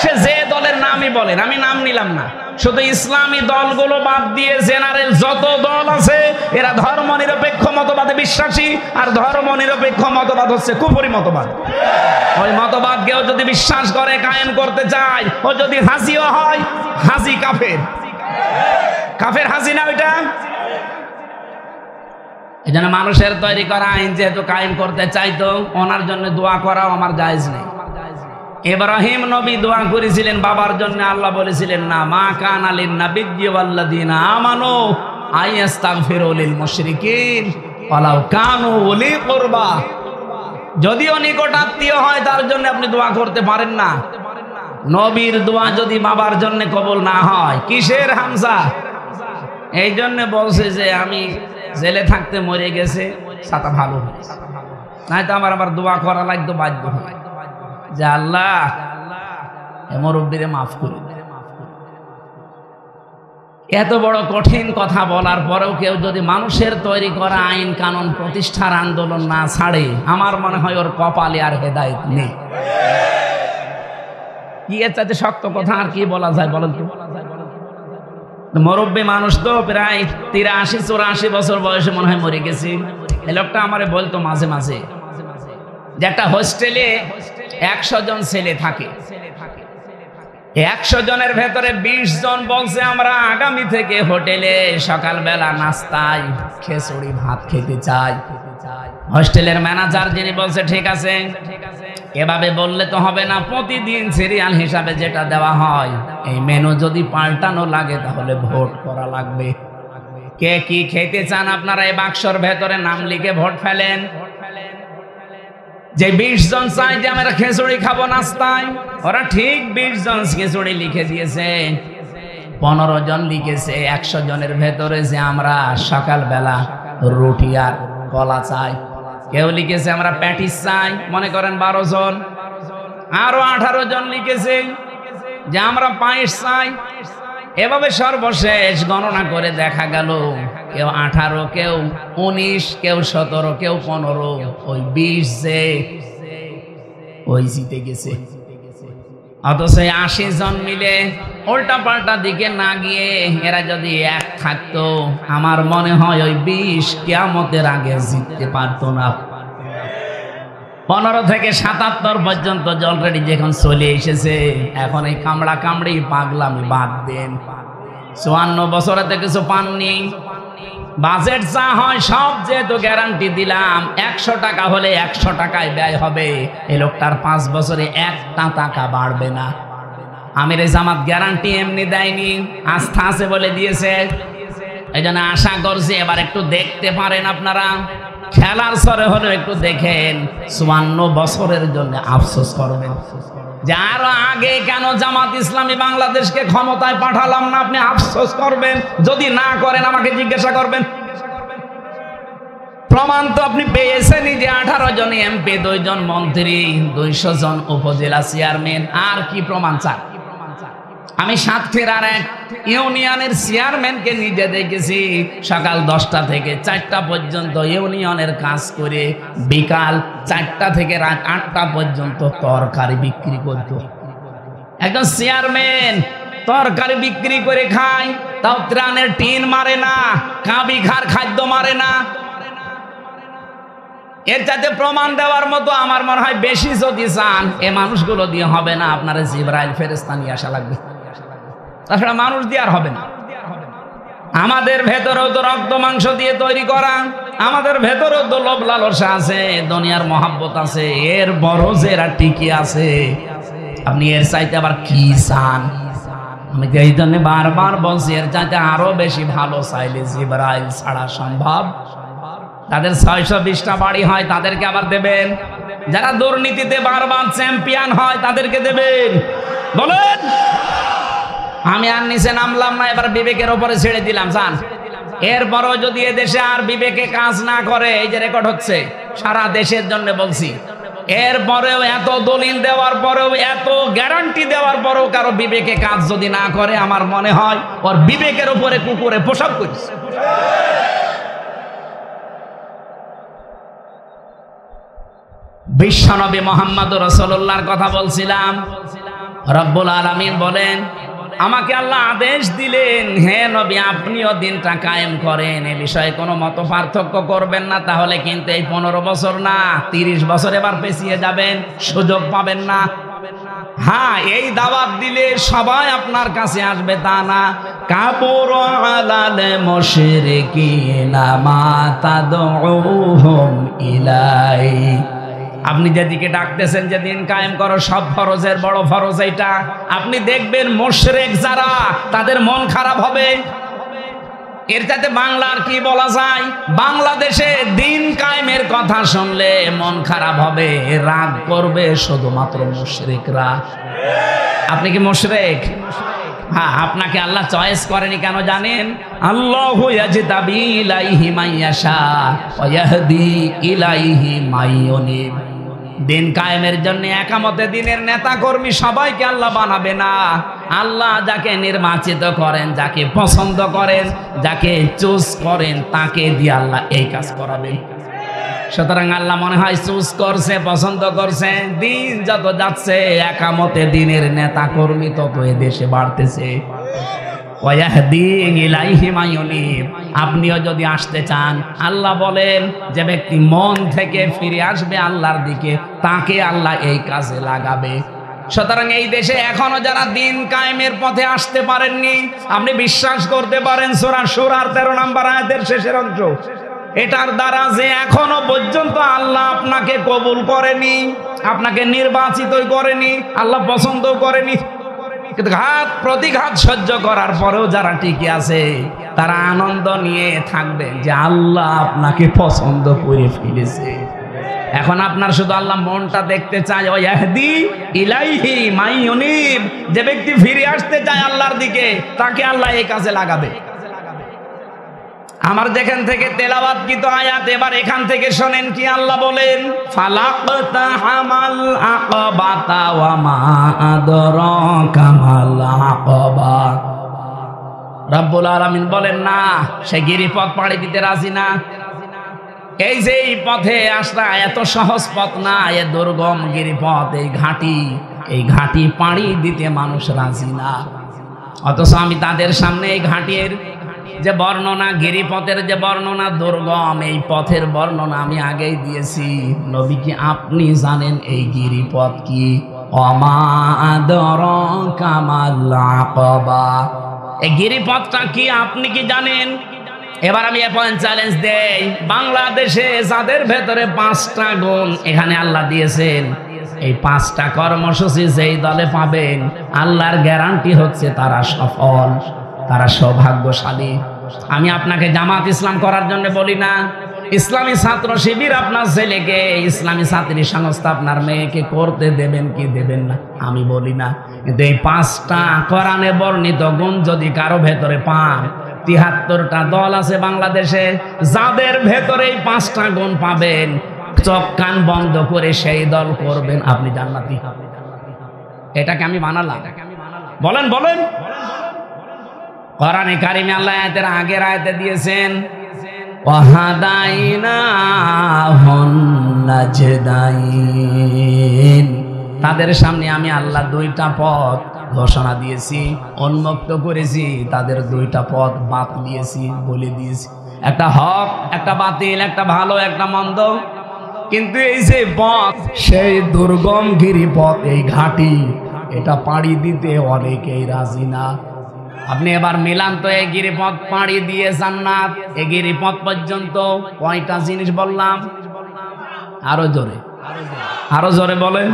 সে যে দলের নামই বলেন, আমি নাম নিলাম না। শুধু ইসলামী দলগুলো বাদ দিয়ে জেনারেল যত দল আছে এরা ধর্ম নিরপেক্ষ মতবাদে বিশ্বাসী, আর ধর্ম নিরপেক্ষ মতবাদ হচ্ছে কুফরি মতবাদ। ওই মতবাদ কেউ যদি বিশ্বাস করে, কায়েম করতে চায়, ও যদি হাজিও হয়, হাজি কাফের, কাফের হাজি না ওইটা। এই জন্য মানুষের তৈরি করা আইন যেহেতু কায়েম করতে চাইতো, ওনার জন্য দোয়া করাও আমার জায়েজ নেই। ইব্রাহিম নবী দোয়া করেছিলেন বাবার জন্য, আল্লাহ বলেছিলেন না, মা কানা লিন নাবিয়্যি ওয়াল্লাযীনা আমানু আইয়াস্তাগফিরু লিল মুশরিকিন ওয়ালাউ কানু উলি কুরবা। যদিও নিকট আত্মীয় হয় তার জন্য আপনি দোয়া করতে পারেন না। নবীর দোয়া যদি বাবার জন্য কবুল না হয়, কিসের হামজা? এই জন্য বলছে যে আমি জেলে থাকতে মরে গেছে, সাথে ভালো হয়েছে, নাই তো আমার আবার দোয়া করা লাগতো বাধ্য হয় যে আল্লাহ মুরব্বিরে মাফ করে। এত বড় কঠিন কথা বলার পরেও কেউ যদি মানুষের তৈরি করা আইন কানুন প্রতিষ্ঠার আন্দোলন না ছাড়ে, আমার মনে হয় ওর কপালে আর হেদায়েত নেই। কি এর চাইতে শক্ত কথা আর কি বলা যায় বলেন তো? মুরব্বী মানুষ তো প্রায় 83-84 বছর বয়সে মনে হয় মরে গেছে। এই লোকটা আমারে বলতো মাঝে মাঝে যে একটা হোস্টেলে 100 জন ছেলে থাকে, 100 জনের ভেতরে 20 জন বলছে আমরা আগামী থেকে হোটেলে সকালবেলা নাস্তায় খিচুড়ি ভাত খেতে চাই। হোস্টেলের ম্যানেজার যিনি বলছে ঠিক আছে, এভাবে বললে তো হবে না, প্রতিদিন সিরিয়াল হিসাবে যেটা দেওয়া হয় এই মেনু যদি পাল্টানো লাগে তাহলে ভোট করা লাগবে। কে কি খেতে চান আপনারা এই বাক্সর ভেতরে নাম লিখে ভোট ফেলেন। যে 20 জন চাই যে আমরা খিচুড়ি খাবো নাস্তায়, ওরা ঠিক 20 জন খিচুড়ি লিখে দিয়েছে। 15 জন লিখেছে 100 জনের ভেতরে যে আমরা সকালবেলা রুটি আর কলা চাই। কেউ লিখেছে আমরা প্যাটিস চাই, মনে করেন 12 জন। আরো 18 জন লিখেছে যে আমরা পায়েস চাই। এভাবে সর্বশেষ গণনা করে দেখা গেল কেউ 18, কেউ 19, কেউ 17, কেউ 15, ওই 20 যে ওই জিতে গেছে। অথচ 80 জন মিলে উল্টা পাল্টা দিকে না গিয়ে এরা যদি এক থাকতো, আমার মনে হয় ওই 20 কিয়ামতের আগে জিততে পারতো না। 15 থেকে 77 পর্যন্ত অলরেডি যখন চলে এসেছে, এখন এই কামড়া কামড়ি পাগলামি বাদ দেন। 54 বছরেতে কিছু পাননি, বাজেট যা হয় সব যেহেতু গ্যারান্টি দিলাম, 100 টাকা হলে 100 টাকায় ব্যয় হবে, এই লোকটার 5 বছরে 1 টাকা বাড়বে না। আমির জামাত গ্যারান্টি এমনি দেয়নি, আস্থা আছে বলে দিয়েছে। এই জন্য আশা করছি এবার একটু দেখতে পারেন আপনারা, খেলার সরে হলে একটু দেখেন। 54 বছরের জন্য আফসোস করবেন যে আরো আগে কেন জামাত ইসলামী বাংলাদেশকে ক্ষমতায় পাঠালাম না, আপনি আফসোস করবেন। যদি না করেন আমাকে জিজ্ঞাসা করবেন। প্রমাণ তো আপনি পেয়েছেনই যে 18 জন এমপি, 2 জন মন্ত্রী, 200 জন উপজেলা চেয়ারম্যান, আর কি প্রমাণ চান? আমি সাতক্ষীরার এক ইউনিয়নের চেয়ারম্যানকে নিজে দেখেছি, সকাল 10টা থেকে 4টা পর্যন্ত ইউনিয়নের কাজ করে বিকাল 4টা থেকে রাত 8টা পর্যন্ত তরকারি বিক্রি করত। একজন চেয়ারম্যান তরকারি বিক্রি করে খায়, তাও ত্রাণের টিন মারে না, কাবি খার খাদ্য মারে না। এর চাইতে প্রমাণ দেওয়ার মতো আমার মনে হয় বেশি যদি চান, এ মানুষগুলো দিয়ে হবে না, আপনারা জিবরাইল ফেরেশতা নিয়ে আসা লাগবে, তাছাড়া মানুষ দিয়ে আর হবে না। আমাদের ভেতরেও তো রক্ত মাংস দিয়ে তৈরি করা, আমাদের ভেতরেও তো লোভ লালসা আছে, দুনিয়ার মহাব্বত আছে, এর বড় যে এরা টিকে আছে, আপনি এর চাইতে আবার কি চান? আমি তো এই জন্য বারবার বলছি, এর চাইতে আরো বেশি ভালো চাইলে জিবরাইল ছাড়া সম্ভব। তাদের 620টা বাড়ি হয়, তাদেরকে আবার দেবেন। যারা দুর্নীতিতে বারবার চ্যাম্পিয়ন হয় তাদেরকে দেবেন। বলেন, আমি আর নিচে নামলাম না, এবার বিবেকের উপরে ছেড়ে দিলাম, জান। এরপরও যদি এদেশে আর বিবেকে কাজ না করে, এই যে রেকর্ড হচ্ছে সারা দেশের জন্য বলছি, এরপরেও এত দলিল দেওয়ার পরেও, এত গ্যারান্টি দেওয়ার পরেও কারো বিবেকে কাজ যদি না করে, আমার মনে হয় ওর বিবেকের উপরে কুকুরে পোশাক করছে। বিশ্বনবী মুহাম্মদুর রাসূলুল্লাহর কথা বলছিলাম। রব্বুল আলামিন বলেন, আমাকে আল্লাহ আদেশ দিলেন, হে নবী আপনিও দিনটা কায়েম করেন, এ বিষয়ে কোনো মত পার্থক্য করবেন না, তাহলে কিন্তু এই 15 বছর না 30 বছর এবার পেছিয়ে যাবেন, সুযোগ পাবেন না। হ্যাঁ, এই দাওয়াত দিলে সবাই আপনার কাছে আসবে তা না। কাবুর আলাল মুশরিকিনা মা তাদউহুম ইলাই, আপনি যেদিকে ডাকতেছেন যে দিন কায়েম করো, সব ফরজের বড় ফরজ এইটা, আপনি দেখবেন মুশরিক যারা, তাদের মন খারাপ হবে। এর চাইতে বাংলার কি বলা যায়? বাংলাদেশে দিন কায়েমের কথা শুনলে মন খারাপ হবে, রাগ করবে শুধুমাত্র মুশরিকরা। আপনি কি মুশরিক? হ্যাঁ, আপনাকে আল্লাহ চয়েস করেনি কেন জানেন? আল্লাহু ইয়াজতাবি ইলাইহি মাইয়াশা ওয়া ইয়াহদি ইলাইহি মাইয়ুনিব। দিন কায়েমের জন্য একামতে দিনের নেতা কর্মী সবাইকে আল্লাহ বানাবে না। আল্লাহ যাকে নির্বাচিত করেন, যাকে পছন্দ করেন, যাকে চুজ করেন, তাকে দিয়ে আল্লাহ এই কাজ করাবেন। সুতরাং আল্লাহ মনে হয় চুজ করছে, পছন্দ করছে। দিন যত যাচ্ছে, একামতে দিনের নেতা কর্মী তত এ দেশে বাড়তেছে। আপনিও যদি আসতে চান, আল্লাহ বলেন যে ব্যক্তি মন থেকে ফিরে আসবে আল্লাহর দিকে, তাকে আল্লাহ এই কাজে লাগাবে। সুতরাং এই দেশে এখনো যারা দিন কায়েমের পথে আসতে পারেননি, আপনি বিশ্বাস করতে পারেন সূরা শুরার 13 নম্বর আয়াতের শেষের অংশ, এটার দ্বারা যে এখনো পর্যন্ত আল্লাহ আপনাকে কবুল করেনি, আপনাকে নির্বাচিত করেনি, আল্লাহ পছন্দ করেনি, কিন্তু ঘাত প্রতিঘাত সহ্য করার পরেও যারা টিকে আছে, তারা আনন্দ নিয়ে থাকবে যে আল্লাহ আপনাকে পছন্দ করে ফেলেছে। এখন আপনার শুধু আল্লাহ মনটা দেখতে চায়। ওয়াহদি ইলাইহি মাইয়ুনিব, যে ব্যক্তি ফিরে আসতে চায় আল্লাহর দিকে, তাকে আল্লাহ এই কাজে লাগাবে। আমার যেখান থেকে তেলাওয়াতকৃত আয়াত, এবার এখান থেকে শোনেন কি আল্লাহ বলেন। ফালাকতাহামাল আকাবাতা ওয়া মা আদরাকা মাল আকাবা। রব্বুল আলামিন বলেন না, সে গিরিপথ পাড়ি দিতে রাজি না। এই যে এই পথে আসা এত সহজ পথ না, এ দুর্গম গিরিপথ, এই ঘাটি পাড়ি দিতে মানুষ রাজি না। অথচ আমি তাদের সামনে এই ঘাটির যে বর্ণনা, গিরিপথের যে বর্ণনা, দুর্গম এই পথের বর্ণনা আমি আগেই দিয়েছি। নবী কি আপনি জানেন এই গিরিপথ কি? ওমা আদরাকা মাল আকাবা, এই গিরিপথটা কি আপনি কি জানেন? এবার আমি এ পয়েন্ট চ্যালেঞ্জ দেই, বাংলাদেশে যাদের ভেতরে 5টা গুণ এখানে আল্লাহ দিয়েছেন, এই 5টা কর্মসূচি যেই দলে পাবেন, আল্লাহর গ্যারান্টি হচ্ছে তারা সফল, তারা সৌভাগ্যশালী। আমি আপনাকে জামাত ইসলাম করার জন্য বলি না, ইসলামী ছাত্র শিবির আপনার ছেলেকে, ইসলামী ছাত্রী সংস্থা আপনার মেয়েকে করতে দেবেন কি দেবেন না আমি বলি না, কিন্তু এই 5টা কোরআনে বর্ণিত গুণ যদি কারো ভেতরে পান, 73টা দল আছে বাংলাদেশে, যাদের ভেতরে এই 5টা গুণ পাবেন, চোখ কান বন্ধ করে সেই দল করবেন, আপনি জান্নাতি। এটাকে আমি বানালাম? বলেন বলেন। কোরআনে কারিমে আল্লাহ আয়াতের আগের আয়াতে দিয়েছেন ওয়াহাদাইনাহুন নাজদাইন, তাদের সামনে আমি আল্লাহ 2টা পথ ঘোষণা দিয়েছি, উন্মুক্ত করেছি, তাদের 2টা পথ বাদ দিয়েছি, বলে দিয়েছি, একটা হক একটা বাতিল, একটা ভালো একটা মন্দ। কিন্তু এই যে পথ, সেই দুর্গম গিরিপথ, এই ঘাটি, এটা পাড়ি দিতে অনেকেই রাজি না। আপনি এবার মিলান তো, এই গিরিপথ পাড়ি দিয়ে জান্নাত, এই গিরিপথ পর্যন্ত কয়টা জিনিস বললাম? আরো জোরে, আরো জোরে বলেন।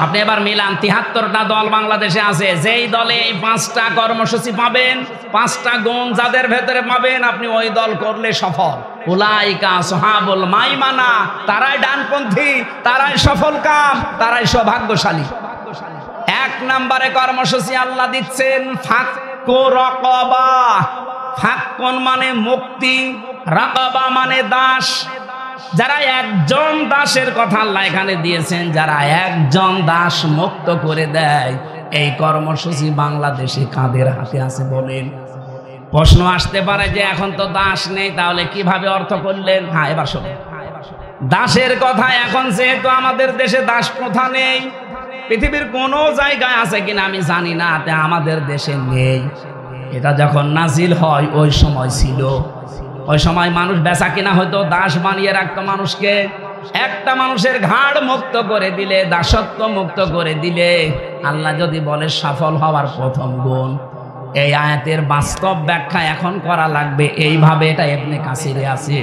আপনি এবার মিলান, 73টা দল বাংলাদেশে আছে, যেই দলে এই 5টা কর্মসূচি পাবেন, 5টা গুণ যাদের ভেতরে পাবেন, আপনি ওই দল করলে সফল। উলাইকা আসহাবুল মাইমানা, তারাই ডানপন্থী, তারাই সফল কাম, তারাই সৌভাগ্যশালী। 1 নম্বরে কর্মসূচি আল্লাহ দিচ্ছেন ফাক্কু রাকাবা। ফাক্কুন মানে মুক্তি, রাকাবা মানে দাস। যারা একজন দাসের কথা আল্লাহ এখানে দিয়েছেন, যারা একজন দাস মুক্ত করে দেয়, এই কর্মসূচি বাংলাদেশে কাদের হাতে আছে বলেন? প্রশ্ন আসতে পারে যে এখন তো দাস নেই, তাহলে কিভাবে অর্থ করলেন? হ্যাঁ, এবার শোনেন, দাসের কথা এখন যেহেতু আমাদের দেশে দাস প্রথা নেই, পৃথিবীর কোনো জায়গায় আছে কিনা আমি জানি না, আমাদের দেশে নেই। এটা যখন নাজিল হয় ওই সময় ছিল, ওই সময় মানুষ বেচা কিনা হয়তো, দাস বানিয়ে রাখতো মানুষকে। একটা মানুষের ঘাড় মুক্ত করে দিলে, দাসত্ব মুক্ত করে দিলে, আল্লাহ যদি বলে সফল হওয়ার প্রথম গুণ, এই আয়াতের বাস্তব ব্যাখ্যা এখন করা লাগবে এইভাবে। এটা ইবনে কাসিরে আছে,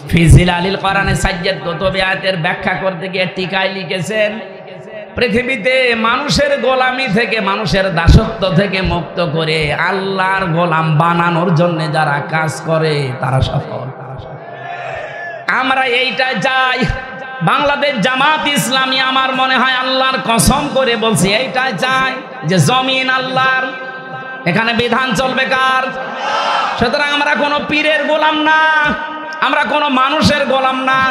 ফি জিলালিল কোরআনে সাজ্জাদ কুতুবি আয়াতের ব্যাখ্যা করতে গিয়ে টিকায় লিখেছেন, পৃথিবীতে মানুষের গোলামি থেকে, মানুষের দাসত্ব থেকে মুক্ত করে আল্লাহর গোলাম বানানোর জন্য যারা কাজ করে তারা সফল। আমরা এইটা চাই। বাংলাদেশ জামাত ইসলামী আমার মনে হয় আল্লাহর কসম করে বলছি, এইটা চাই যে জমিন আল্লাহর, এখানে বিধান চলবে কার? সুতরাং আমরা কোনো পীরের গোলাম না, আমরা কোনো মানুষের গোলাম না।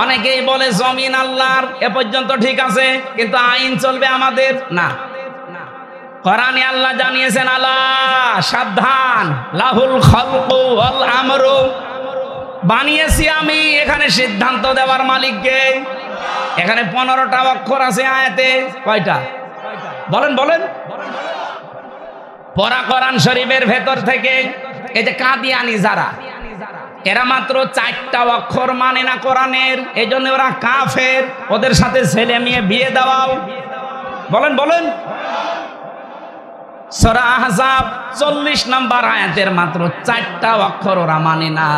অনেকেই বলে জমিন আল্লাহর, এ পর্যন্ত ঠিক আছে, কিন্তু আইন চলবে আমাদের না। কোরআনে আল্লাহ জানিয়েছেন, আলা সাবধান, লাহুল খালকু ওয়াল আমরু, বানিয়েছি আমি, এখানে সিদ্ধান্ত দেওয়ার মালিককে। এখানে 15টা অক্ষর আছে আয়াতে, কয়টা বলেন বলেন? পড়া কোরআন শরীফের ভেতর থেকে। এই যে কাদিয়ানি যারা, এরা মাত্র 4টা অক্ষর মানে না কোরআনের, এই জন্য ওরা কাফের, ওদের সাথে ছেলে মেয়ে বিয়ে দেওয়াও। বলেন বলেন। সূরা আহজাব 40 নম্বর আয়াতের মাত্র 4টা অক্ষর ওরা মানে না।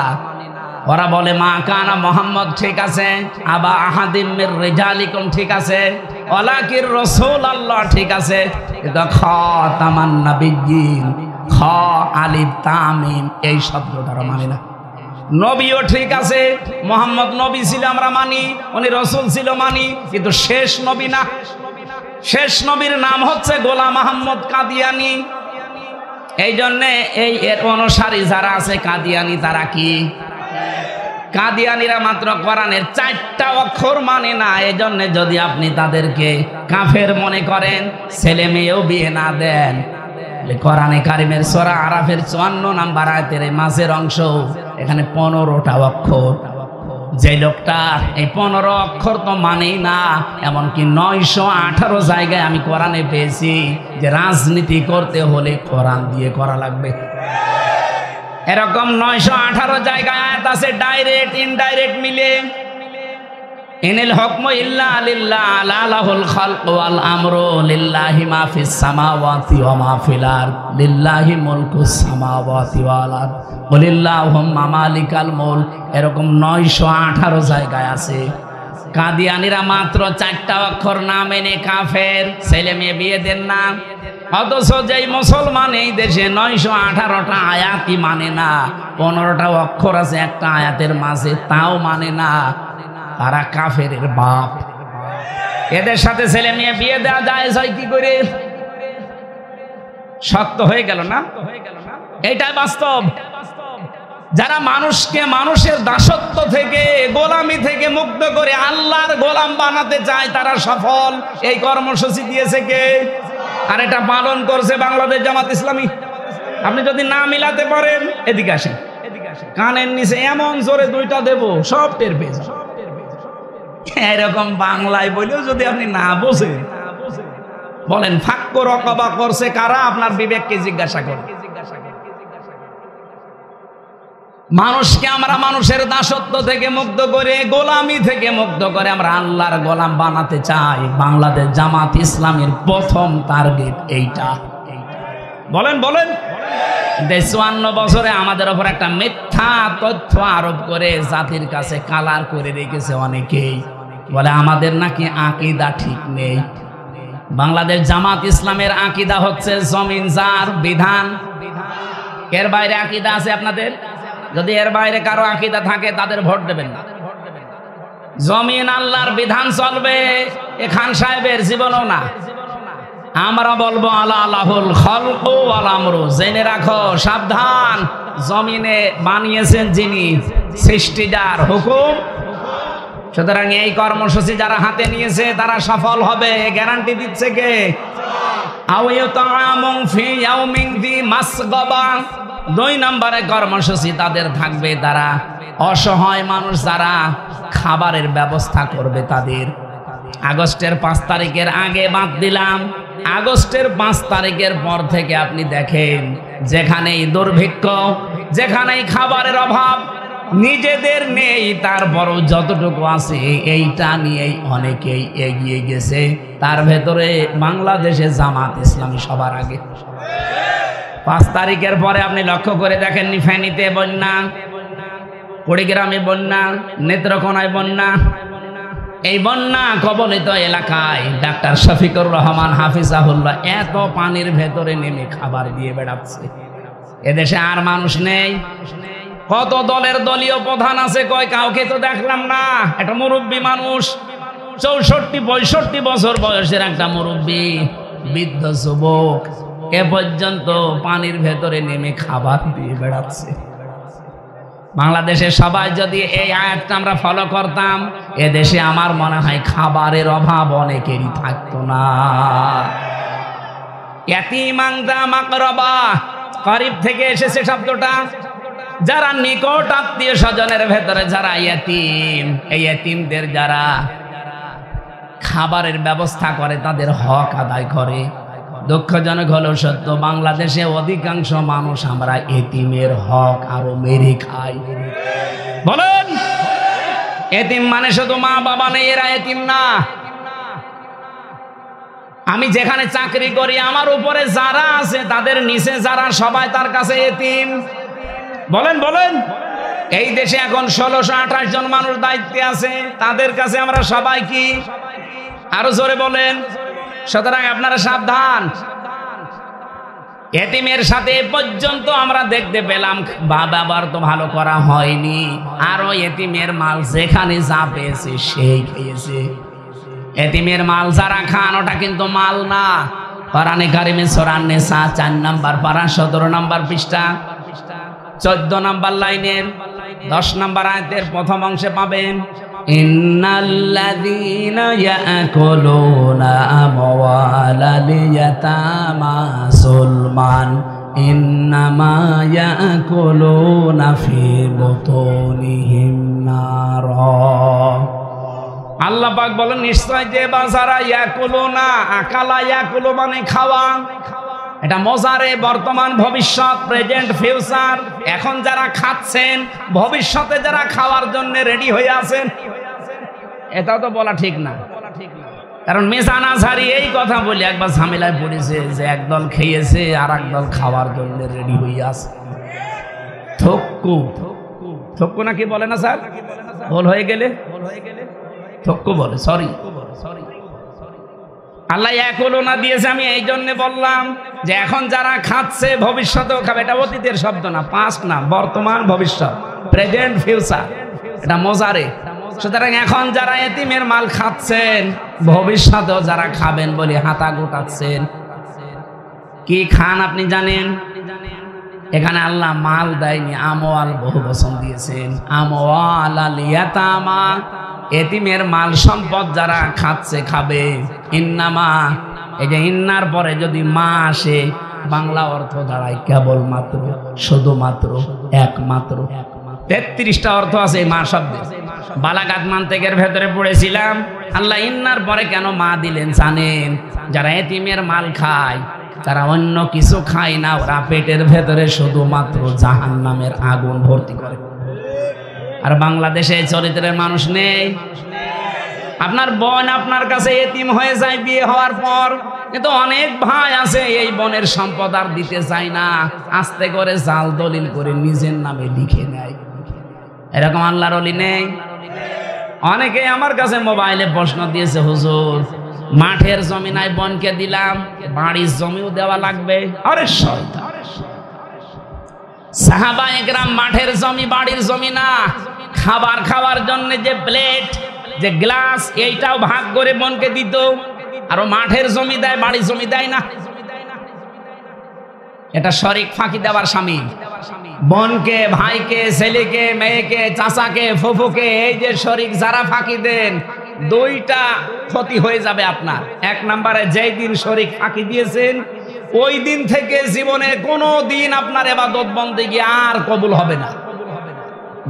ওরা বলে মা কানা মুহাম্মদ, ঠিক আছে, আবা আহাদিম মির রিজালিকুম, ঠিক আছে, ওয়ালাকির রাসূলুল্লাহ, ঠিক আছে, কিন্তু খাতামান নাবিয়্যিন, খ আলিফ তামিম, এই শব্দটা ওরা মানে না। নবীও ঠিক আছে, মুহাম্মদ নবী ছিল আমরা মানি, উনি রাসূল ছিল মানি, কিন্তু শেষ নবী না। শেষ নবীর নাম হচ্ছে গোলাম আহমদ কাদিয়ানি। এই জন্যে এই এর অনুসারী যারা আছে কাদিয়ানি, তারা কি? কাদিয়ানিরা মাত্র কোরআনের 4টা অক্ষর মানে না। এই জন্য যদি আপনি তাদেরকে কাফের মনে করেন, ছেলে মেয়েও বিয়ে না দেন, কোরআনে কারিমের সূরা আরাফের 54 নম্বর আয়াতের এই মাঝের অংশ, এখানে 15টা অক্ষর। যে লোকটা এই 15 অক্ষর তো মানেই না, এমনকি 918 জায়গায় আমি কোরআনে পেয়েছি যে রাজনীতি করতে হলে কোরআন দিয়ে করা লাগবে। এরকম 918 জায়গায় আয়াত আছে, ডাইরেক্ট ইনডাইরেক্ট মিলে। ইনিল হুকমু ইল্লা লিল্লাহ লাহুল খালকু ওয়াল আমরু লিল্লাহি মা ফিস সামাওয়াতি ওয়া মা ফিল আরদ লিল্লাহি মুলকুস সামাওয়াতি ওয়াল আরদ কুলিল্লাহুম্মা মালিকাল মুলক। এরকম 918 জায়গায় আছে। কাদিয়ানীরা মাত্র 4টা অক্ষর না মেনে কাফের, ছেলে মেয়ে বিয়ে দেন না। অথচ যেই মুসলমান এই দেশে 918টা আয়াতই মানে না, 15টা অক্ষর আছে একটা আয়াতের মাঝে, তাও মানে না, তারা কাফেরের বাপ। এদের সাথে ছেলে মেয়ে বিয়ে দেওয়া যায় কি করে? শক্ত হয়ে গেল না? এইটাই বাস্তব। যারা মানুষকে মানুষের দাসত্ব থেকে, গোলামি থেকে মুক্ত করে আল্লাহর গোলাম বানাতে চায়, তারা সফল। এই কর্মসূচি দিয়েছে কে? আর এটা পালন করছে বাংলাদেশ জামাত ইসলামী। আপনি যদি না মিলাতে পারেন, এদিকে আসেন, কানের নিচে এমন জোরে 2টা দেব, সব টের পেয়ে যাবেন। এরকম বাংলায় বলেও যদি আপনি না বোঝেন, বলেন ফাক্ক রকাবা করছে কারা? আপনার বিবেককে জিজ্ঞাসা করেন। মানুষকে আমরা মানুষের দাসত্ব থেকে মুক্ত করে, গোলামি থেকে মুক্ত করে আমরা আল্লাহর গোলাম বানাতে চাই। বাংলাদেশ জামাত ইসলামের প্রথম টার্গেট এইটা। বলেন বলেন। 54 বছরে আমাদের ওপর একটা মিথ্যা তথ্য আরোপ করে জাতির কাছে কালার করে রেখেছে অনেকেই। বলে আমাদের নাকি আকীদা ঠিক নেই। বাংলাদেশ জামাত ইসলামের আকীদা হচ্ছে জমিন যার, বিধান। এর বাইরে আকীদা আছে আপনাদের? যদি এর বাইরে কারো আকীদা থাকে তাদের ভোট দেবেন না। জমিন আল্লাহর বিধান চলবে, এ খান সাহেবের জীবনও না। আমরা বলবো আল্লাহুল খালকু ওয়াল আমরু। জেনে রাখো, সাবধান, জমিনে বানিয়েছেন যিনি, সৃষ্টিদার, হুকুম। সুতরাং এই কর্মসূচি যারা হাতে নিয়েছে তারা সফল হবে, গ্যারান্টি দিচ্ছে কে? আওয়াতামুন ফি ইয়াউমিন ফি মাসগাবা। 2 নম্বরে কর্মসূচি তাদের থাকবে, তারা অসহায় মানুষ যারা, খাবারের ব্যবস্থা করবে তাদের। আগস্টের 5 তারিখের আগে বাদ দিলাম। আগস্টের 5 তারিখের পর থেকে আপনি দেখেন, যেখানেই দুর্ভিক্ষ, যেখানেই খাবারের অভাব, নিজেদের নেই, তারপরও যতটুকু আছে এইটা নিয়েই অনেকেই এগিয়ে গেছে। তার ভেতরে বাংলাদেশে জামাত ইসলামী সবার আগে। 5 তারিখের পরে আপনি লক্ষ্য করে দেখেননি, ফেনীতে বন্যা, কুড়িগ্রামে বন্যা, নেত্রকোনায় বন্যা। এই বন্যা কবলিত এলাকায় ডাক্তার শফিকুর রহমান হাফিজাহুল্লাহ এত পানির ভেতরে নেমে খাবার দিয়ে বেড়াচ্ছে। এদেশে আর মানুষ নেই। কত দলের দলীয় প্রধান আছে, কয় কাউকে তো দেখলাম না। একটা মুরব্বী মানুষ, 64-65 বছর বয়সের একটা মুরব্বী, বৃদ্ধ যুবক, এ পর্যন্ত পানির ভেতরে নেমে খাবার দিয়ে বেড়াচ্ছে। বাংলাদেশে সবাই যদি এই আয়াতটা আমরা ফলো করতাম, এদেশে আমার মনে হয় খাবারের অভাব অনেকেরই থাকতো না। ইয়াতীমান যা মাকরাবা, করিব থেকে এসেছে শব্দটা। যারা নিকট আত্মীয় স্বজনের ভেতরে যারা ইয়াতীম, এই ইয়াতীমদের যারা খাবারের ব্যবস্থা করে, তাদের হক আদায় করে। দুঃখজনক হলেও সত্য, বাংলাদেশে অধিকাংশ মানুষ আমরা এতিমের হক আরো মেরে খাই। বলেন, এতিম মানে শুধু মা বাবা নেই, এরা এতিম না। আমি যেখানে চাকরি করি, আমার উপরে যারা আছে, তাদের নিচে যারা, সবাই তার কাছে এতিম। বলেন বলেন। এই দেশে এখন 1628 জন মানুষ দায়িত্বে আছে, তাদের কাছে আমরা সবাই কি? আরো জোরে বলেন। সুতরাং আপনারা সাবধান। এতিমের সাথে এ পর্যন্ত আমরা দেখতে পেলাম ব্যবহার তো ভালো করা হয়নি, আরো এতিমের মাল যেখানে যা পেয়েছে সেই খেয়েছে। এতিমের মাল যারা খান, ওটা কিন্তু মাল না। কোরআনে কারিমে সূরা নিসা 4 নম্বর পারা 17 নম্বর পৃষ্ঠা 14 নম্বর লাইনের 10 নম্বর আয়াতের প্রথম অংশে পাবেন, ইন্নাল্লাযীনা ইয়াকুলুনা আমওয়ালাল ইয়াতামা যুলমান ইন্নামা ইয়াকুলুনা ফি বুতুনিহিম নারা। আল্লাহ পাক বলেন নিশ্চয় যে বাজারা ইয়াকুলুনা, আকালা ইয়াকুলু মানে খাওয়া, এটা মজারে বর্তমান ভবিষ্যৎ, প্রেজেন্ট ফিউচার। এখন যারা খাচ্ছেন, ভবিষ্যতে যারা খাওয়ার জন্য রেডি হয়ে আছেন, এটাও তো বলা ঠিক না। কারণ মিজান আজহারি এই কথা বলে একবার ঝামেলায় পড়েছে যে একদল খেয়েছে আর একদল খাওয়ার জন্য রেডি হয়ে আছে। থক্কু থক্কু নাকি বলে না স্যার? ভুল হয়ে গেলে থক্কু বলে, সরি। আল্লাহ ইয়াকুলুনা দিয়েছে, আমি এই জন্য বললাম যে এখন যারা খাচ্ছে ভবিষ্যতেও খাবে। এটা অতীতের শব্দ না, পাস্ট না, বর্তমান ভবিষ্যৎ, প্রেজেন্ট ফিউচার, এটা মজারে। সুতরাং এখন যারা এতিমের মাল খাচ্ছেন, ভবিষ্যতেও যারা খাবেন বলে হাতা গোটাচ্ছেন। কি খান আপনি জানেন? এখানে আল্লাহ মাল দেয়নি, আমওয়াল বহু বচন দিয়েছেন। আমওয়ালাল ইয়াতামা, এতিমের মাল সম্পদ যারা খাচ্ছে খাবে। ইন্নামা, এই যে ইন্নার পরে যদি মা আসে, বাংলা অর্থ দাঁড়ায় কেবলমাত্র, শুধুমাত্র, একমাত্র। 33টা অর্থ আছে এই মা শব্দে। বালাগাত মান্তেকের ভেতরে পড়েছিলাম, আল্লাহ ইন্নার পরে কেন মা দিলেন জানেন? যারা এতিমের মাল খায়, তারা অন্য কিছু খায় না, ওরা পেটের ভেতরে শুধুমাত্র জাহান্নামের আগুন ভর্তি করে। আর বাংলাদেশে চরিত্রের মানুষ নেই। আপনার বোন আপনার কাছে এতিম হয়ে যায় বিয়ে হওয়ার পর, কিন্তু অনেক ভাই আছে এই বোনের সম্পদ আর দিতে চায় না, আস্তে করে জাল দলিল করে নিজের নামে লিখে নেয়। এরকম আল্লাহর ওলি নেই? অনেকে আমার কাছে মোবাইলে প্রশ্ন দিয়েছে, হুজুর মাঠের জমি নাই বোনকে দিলাম, বাড়ির জমিও দেওয়া লাগবে। আরে শয়তান! সাহাবায়ে কেরাম মাঠের জমি বাড়ির জমি না, খাবার খাওয়ার জন্য যে প্লেট, যে গ্লাস, এইটাও ভাগ করে বোনকে দিত। আর মাঠের জমি দেয়, বাড়ির জমি দেয় না। এটা শরিক ফাঁকি দেওয়ার শামিল। বোনকে, ভাইকে, ছেলেকে, মেয়েকে, চাচাকে, ফুফুকে, এই যে শরিক যারা ফাঁকি দেন, দুইটা ক্ষতি হয়ে যাবে আপনার। এক নম্বরে, যেই দিন শরিক ফাঁকি দিয়েছেন, ওই দিন থেকে জীবনে কোনো দিন আপনার ইবাদত বন্দেগী আর কবুল হবে না।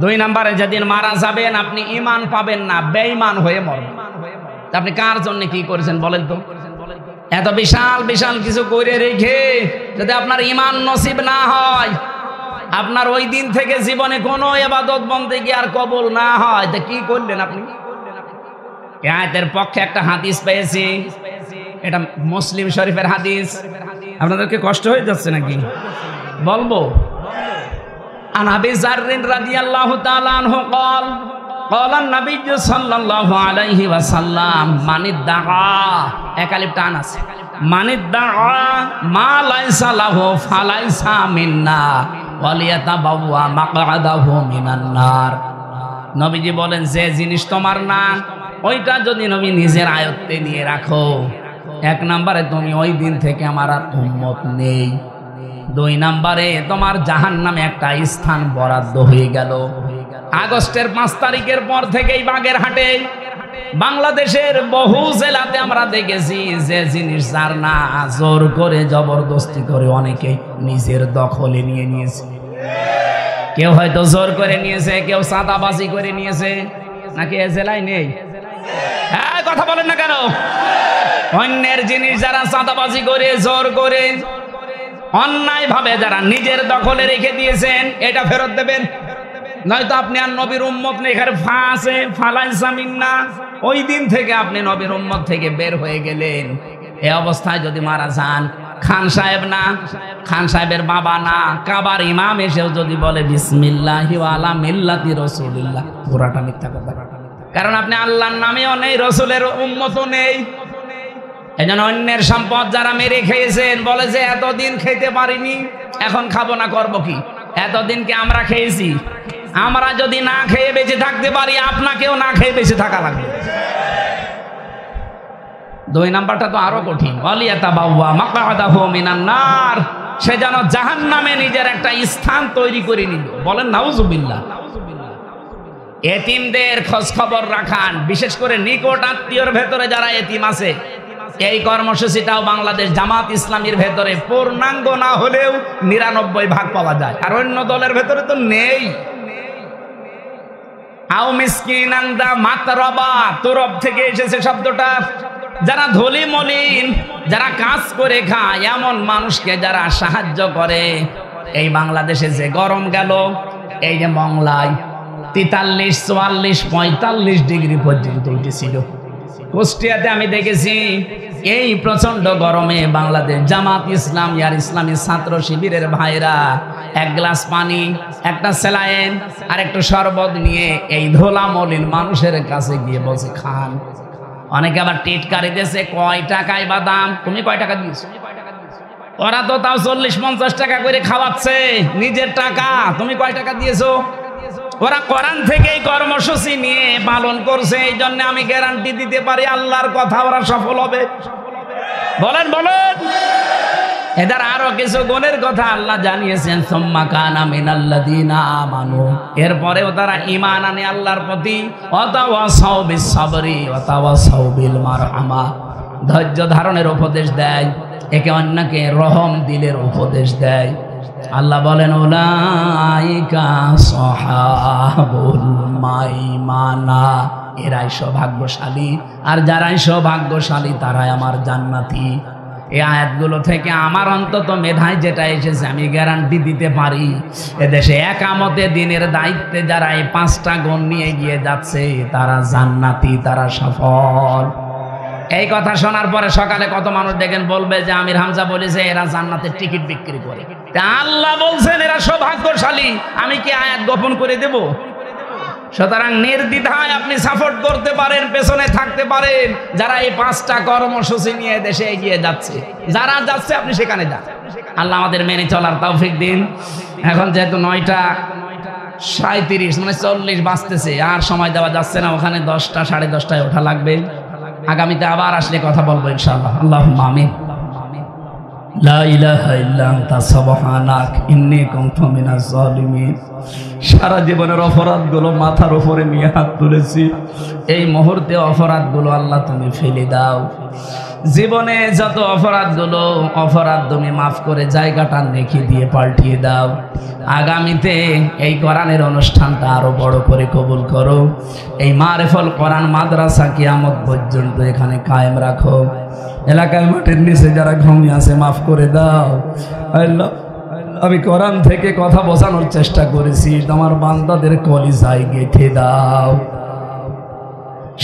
দুই নম্বরে, যেদিন মারা যাবেন আপনি ঈমান পাবেন না, বেঈমান হয়ে মরবেন। আপনি কার জন্য কি করেছেন বলেন তো? এত বিশাল বিশাল কিছু করে রেখে যদি আপনার ঈমান নসিব না হয়, আপনার ওই দিন থেকে জীবনে কোনো ইবাদত বন্দেগী আর কবুল না হয়, তা কি করলেন আপনি? এই আয়াতের পক্ষে একটা হাদিস পেয়েছি, এটা মুসলিম শরীফের হাদিস। আপনাদেরকে কষ্ট হয়ে যাচ্ছে নাকি? বলবো। আন আবি যাররিন রাদিয়াল্লাহু তাআলা আনহু قال قال النبي صلى الله عليه وسلم من ادعى একালিফ টান আছে, من ادعى ما ليس له فليس منا وليتبوأ مقعده من النار। নবীজি বলেন, যে জিনিস তোমার না, ওইটা যদি নবী নিজের আয়ত্তে নিয়ে রাখো, এক নম্বরে তুমি ওই দিন থেকে আমার আর উম্মত নেই। দুই নম্বরে, তোমার জাহান্নামে একটা স্থান বরাদ্দ হয়ে গেল। আগস্টের 5 তারিখের পর থেকেই বাগেরহাটে, বাংলাদেশের বহু জেলাতে আমরা দেখেছি যে জিনিস যার না, জোর করে জবরদস্তি করে অনেকে নিজের দখলে নিয়ে নিয়েছে। কেউ হয়তো জোর করে নিয়েছে, কেউ চাঁদাবাজি করে নিয়েছে। নাকি এ জেলায় নেই? হ্যাঁ, কথা বলেন না কেন? অন্যের জিনিস যারা চাঁদাবাজি করে, জোর করে, অন্যায় ভাবে যারা নিজের দখলে রেখে দিয়েছেন, এটা ফেরত দেবেন, নয়তো আপনি আর নবীর উম্মত নেই। এখানে ফা আছে, ফালাইসা মিন্না, ওই দিন থেকে আপনি নবীর উম্মত থেকে বের হয়ে গেলেন। এই অবস্থায় যদি মারা যান, খান সাহেব না, খান সাহেবের বাবা না, কাবার ইমাম এসেও যদি বলে বিসমিল্লাহি ওয়া আলা মিল্লাতি রাসূলিল্লাহ, পুরাটা মিথ্যা কথা। কারণ আপনি আল্লাহর নামেও নেই, রসুলের উম্মতও নেই। এজন্য অন্যের সম্পদ যারা মেরে খেয়েছেন, বলে যে এতদিন খেতে পারিনি, এখন খাবো না, করবো কি? এতদিনকে আমরা খেয়েছি, আমরা যদি না খেয়ে বেঁচে থাকতে পারি, আপনাকেও না খেয়ে বেঁচে থাকা লাগবে। দুই নাম্বারটা তো আরো কঠিন, ওয়ালিয়াতাবাওয়া মাকআদাহু মিনান নার, সে যেন জাহান্নামে নিজের একটা স্থান তৈরি করে নিল। বলেন নাউজুবিল্লাহ। এতিমদের খোঁজ খবর রাখান, বিশেষ করে নিকট আত্মীয়র ভেতরে যারা এতিম আছে। এই কর্মসূচিটাও বাংলাদেশ জামাত ইসলামীর ভেতরে পূর্ণাঙ্গ না হলেও ৯৯% পাওয়া যায়, আর অন্য দলের ভেতরে তো নেই। আও মিসকিনান দা মাতরাবা, তুরব থেকে এসেছে শব্দটা। যারা ধলি মলিন, যারা কাজ করে খায়, এমন মানুষকে যারা সাহায্য করে। এই বাংলাদেশে যে গরম গেল, এই যে মংলায় ৪৩, ৪৪, ৪৫ ডিগ্রি পর্যন্ত উঠেছিল। কুষ্টিয়াতে আমি দেখেছি এই প্রচন্ড গরমে বাংলাদেশ জামাত ইসলামী আর ইসলামী ছাত্র শিবিরের ভাইরা এক গ্লাস পানি, একটা স্যালাইন আর একটু শরবত নিয়ে এই ধোলা মলিন মানুষের কাছে গিয়ে বসে খান। অনেকে আবার টিটকারি দিয়েছে, কয় টাকায় বাদাম, তুমি কয় টাকা দিয়েছো? ওরা তো তাও ৪০-৫০ টাকা করে খাওয়াচ্ছে, নিজের টাকা। তুমি কয় টাকা দিয়েছো? ওরা কোরআন থেকে এই কর্মসূচি নিয়ে পালন করছে। এই জন্য আমি গ্যারান্টি দিতে পারি আল্লাহর কথা ওরা সফল হবে। বলেন বলেন। এদের আরো কিছু গুণের কথা আল্লাহ জানিয়েছেন, সুম্মা কানা মিনাল্লাযীনা আমানু, এরপরেও তারা ঈমান আনে আল্লাহর প্রতি, ওয়াতাওয়াসাউ বিস-সাবরি ওয়াতাওয়াসাউ বিল মারহামা, ধৈর্য ধারণের উপদেশ দেয়, একে অন্যকে রহম দিলের উপদেশ দেয়। আল্লাহ বলেন, উলাইকা সাহাবুল মাইমানা, এরাই সৌভাগ্যশালী, আর যারাই সৌভাগ্যশালী তারাই আমার জান্নাতি। এই আয়াতগুলো থেকে আমার অন্তত মেধায় যেটা এসেছে, আমি গ্যারান্টি দিতে পারি এদেশে একামতে দিনের দায়িত্বে যারা এই 5টা গুণ নিয়ে গিয়ে যাচ্ছে তারা জান্নাতি, তারা সফল। এই কথা শোনার পরে সকালে কত মানুষ দেখেন বলবে যে আমির হামজা বলেছে এরা জান্নাতের টিকিট বিক্রি করে। আল্লাহ বলছেন এরা সৌভাগ্যশালী, আমি কি আয়াত গোপন করে দেব? সুতরাং নির্দ্বিধায় আপনি সাপোর্ট করতে পারেন, পেছনে থাকতে পারেন যারা এই 5টা কর্মসূচি নিয়ে দেশে এগিয়ে যাচ্ছে। যারা যাচ্ছে আপনি সেখানে যান। আল্লাহ আমাদের মেনে চলার তৌফিক দিন। এখন যেহেতু 9:37 মানে 40 বাজতেছে, আর সময় দেওয়া যাচ্ছে না। ওখানে 10টা 10:30টায় ওঠা লাগবে। আগামীতে আবার আসলে কথা বলবো ইনশাআল্লাহ। আল্লাহুম্মা আমিন। লা ইলাহা ইল্লা আনতা সুবহানাক ইন্নী কুনতু মিনাজ জালিমিন। সারা জীবনের অপরাধগুলো মাথার উপরে নিয়ে হাত তুলেছি, এই মুহূর্তে অপরাধগুলো আল্লাহ তুমি ফেলে দাও। জীবনে যত অপরাধ তুমি মাফ করে জায়গাটা নেকি দিয়ে পাল্টিয়ে দাও। আগামীতে এই কোরআনের অনুষ্ঠানটা আরো বড় করে কবুল করো। এই মারেফল কোরআন মাদ্রাসা কিয়ামত পর্যন্ত এখানে কায়েম রাখো। এলাকায় মাটির নিচে যারা ঘুমিয়ে আছে মাফ করে দাও। আল্লাহ, আমি কোরআন থেকে কথা বোঝানোর চেষ্টা করেছি, তোমার বান্দাদের কলিজায় গেঁথে দাও।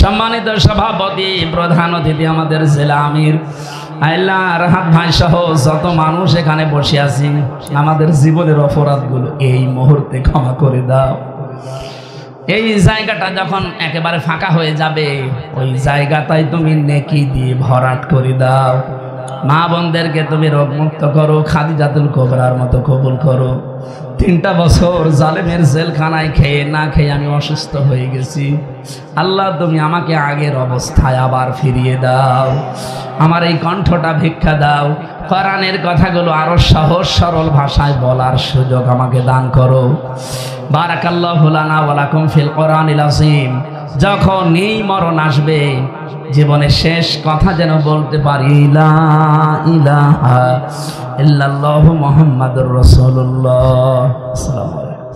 সম্মানিত সভাপতি, প্রধান অতিথি আমাদের জেলা আমির, আল্লাহ রাহাত ভাই সহ যত মানুষ এখানে বসে আছি, আমাদের জীবনের অপরাধগুলো এই মুহূর্তে ক্ষমা করে দাও। এই জায়গাটা যখন একেবারে ফাঁকা হয়ে যাবে, ওই জায়গাটাই তুমি নেকি দিয়ে ভরাট করে দাও। মা বোনদেরকে তুমি রোগমুক্ত করো, খাদিজাতুল কুবরার মতো কবুল করো। 3টা বছর জালেমের জেলখানায় খেয়ে না খেয়ে আমি অসুস্থ হয়ে গেছি। আল্লাহ, তুমি আমাকে আগের অবস্থায় আবার ফিরিয়ে দাও। আমার এই কণ্ঠটা ভিক্ষা দাও। কোরআনের কথাগুলো আরো সহজ সরল ভাষায় বলার সুযোগ আমাকে দান করো। বারাকাল্লাহু লানা ওয়া লাকুম ফিল কোরআনিল আযীম। যখন এই মরণ আসবে, জীবনের শেষ কথা যেন বলতে পারি, লা ইলাহা ইল্লাল্লাহু মুহাম্মাদুর রাসূলুল্লাহ। আসসালামু আলাইকুম।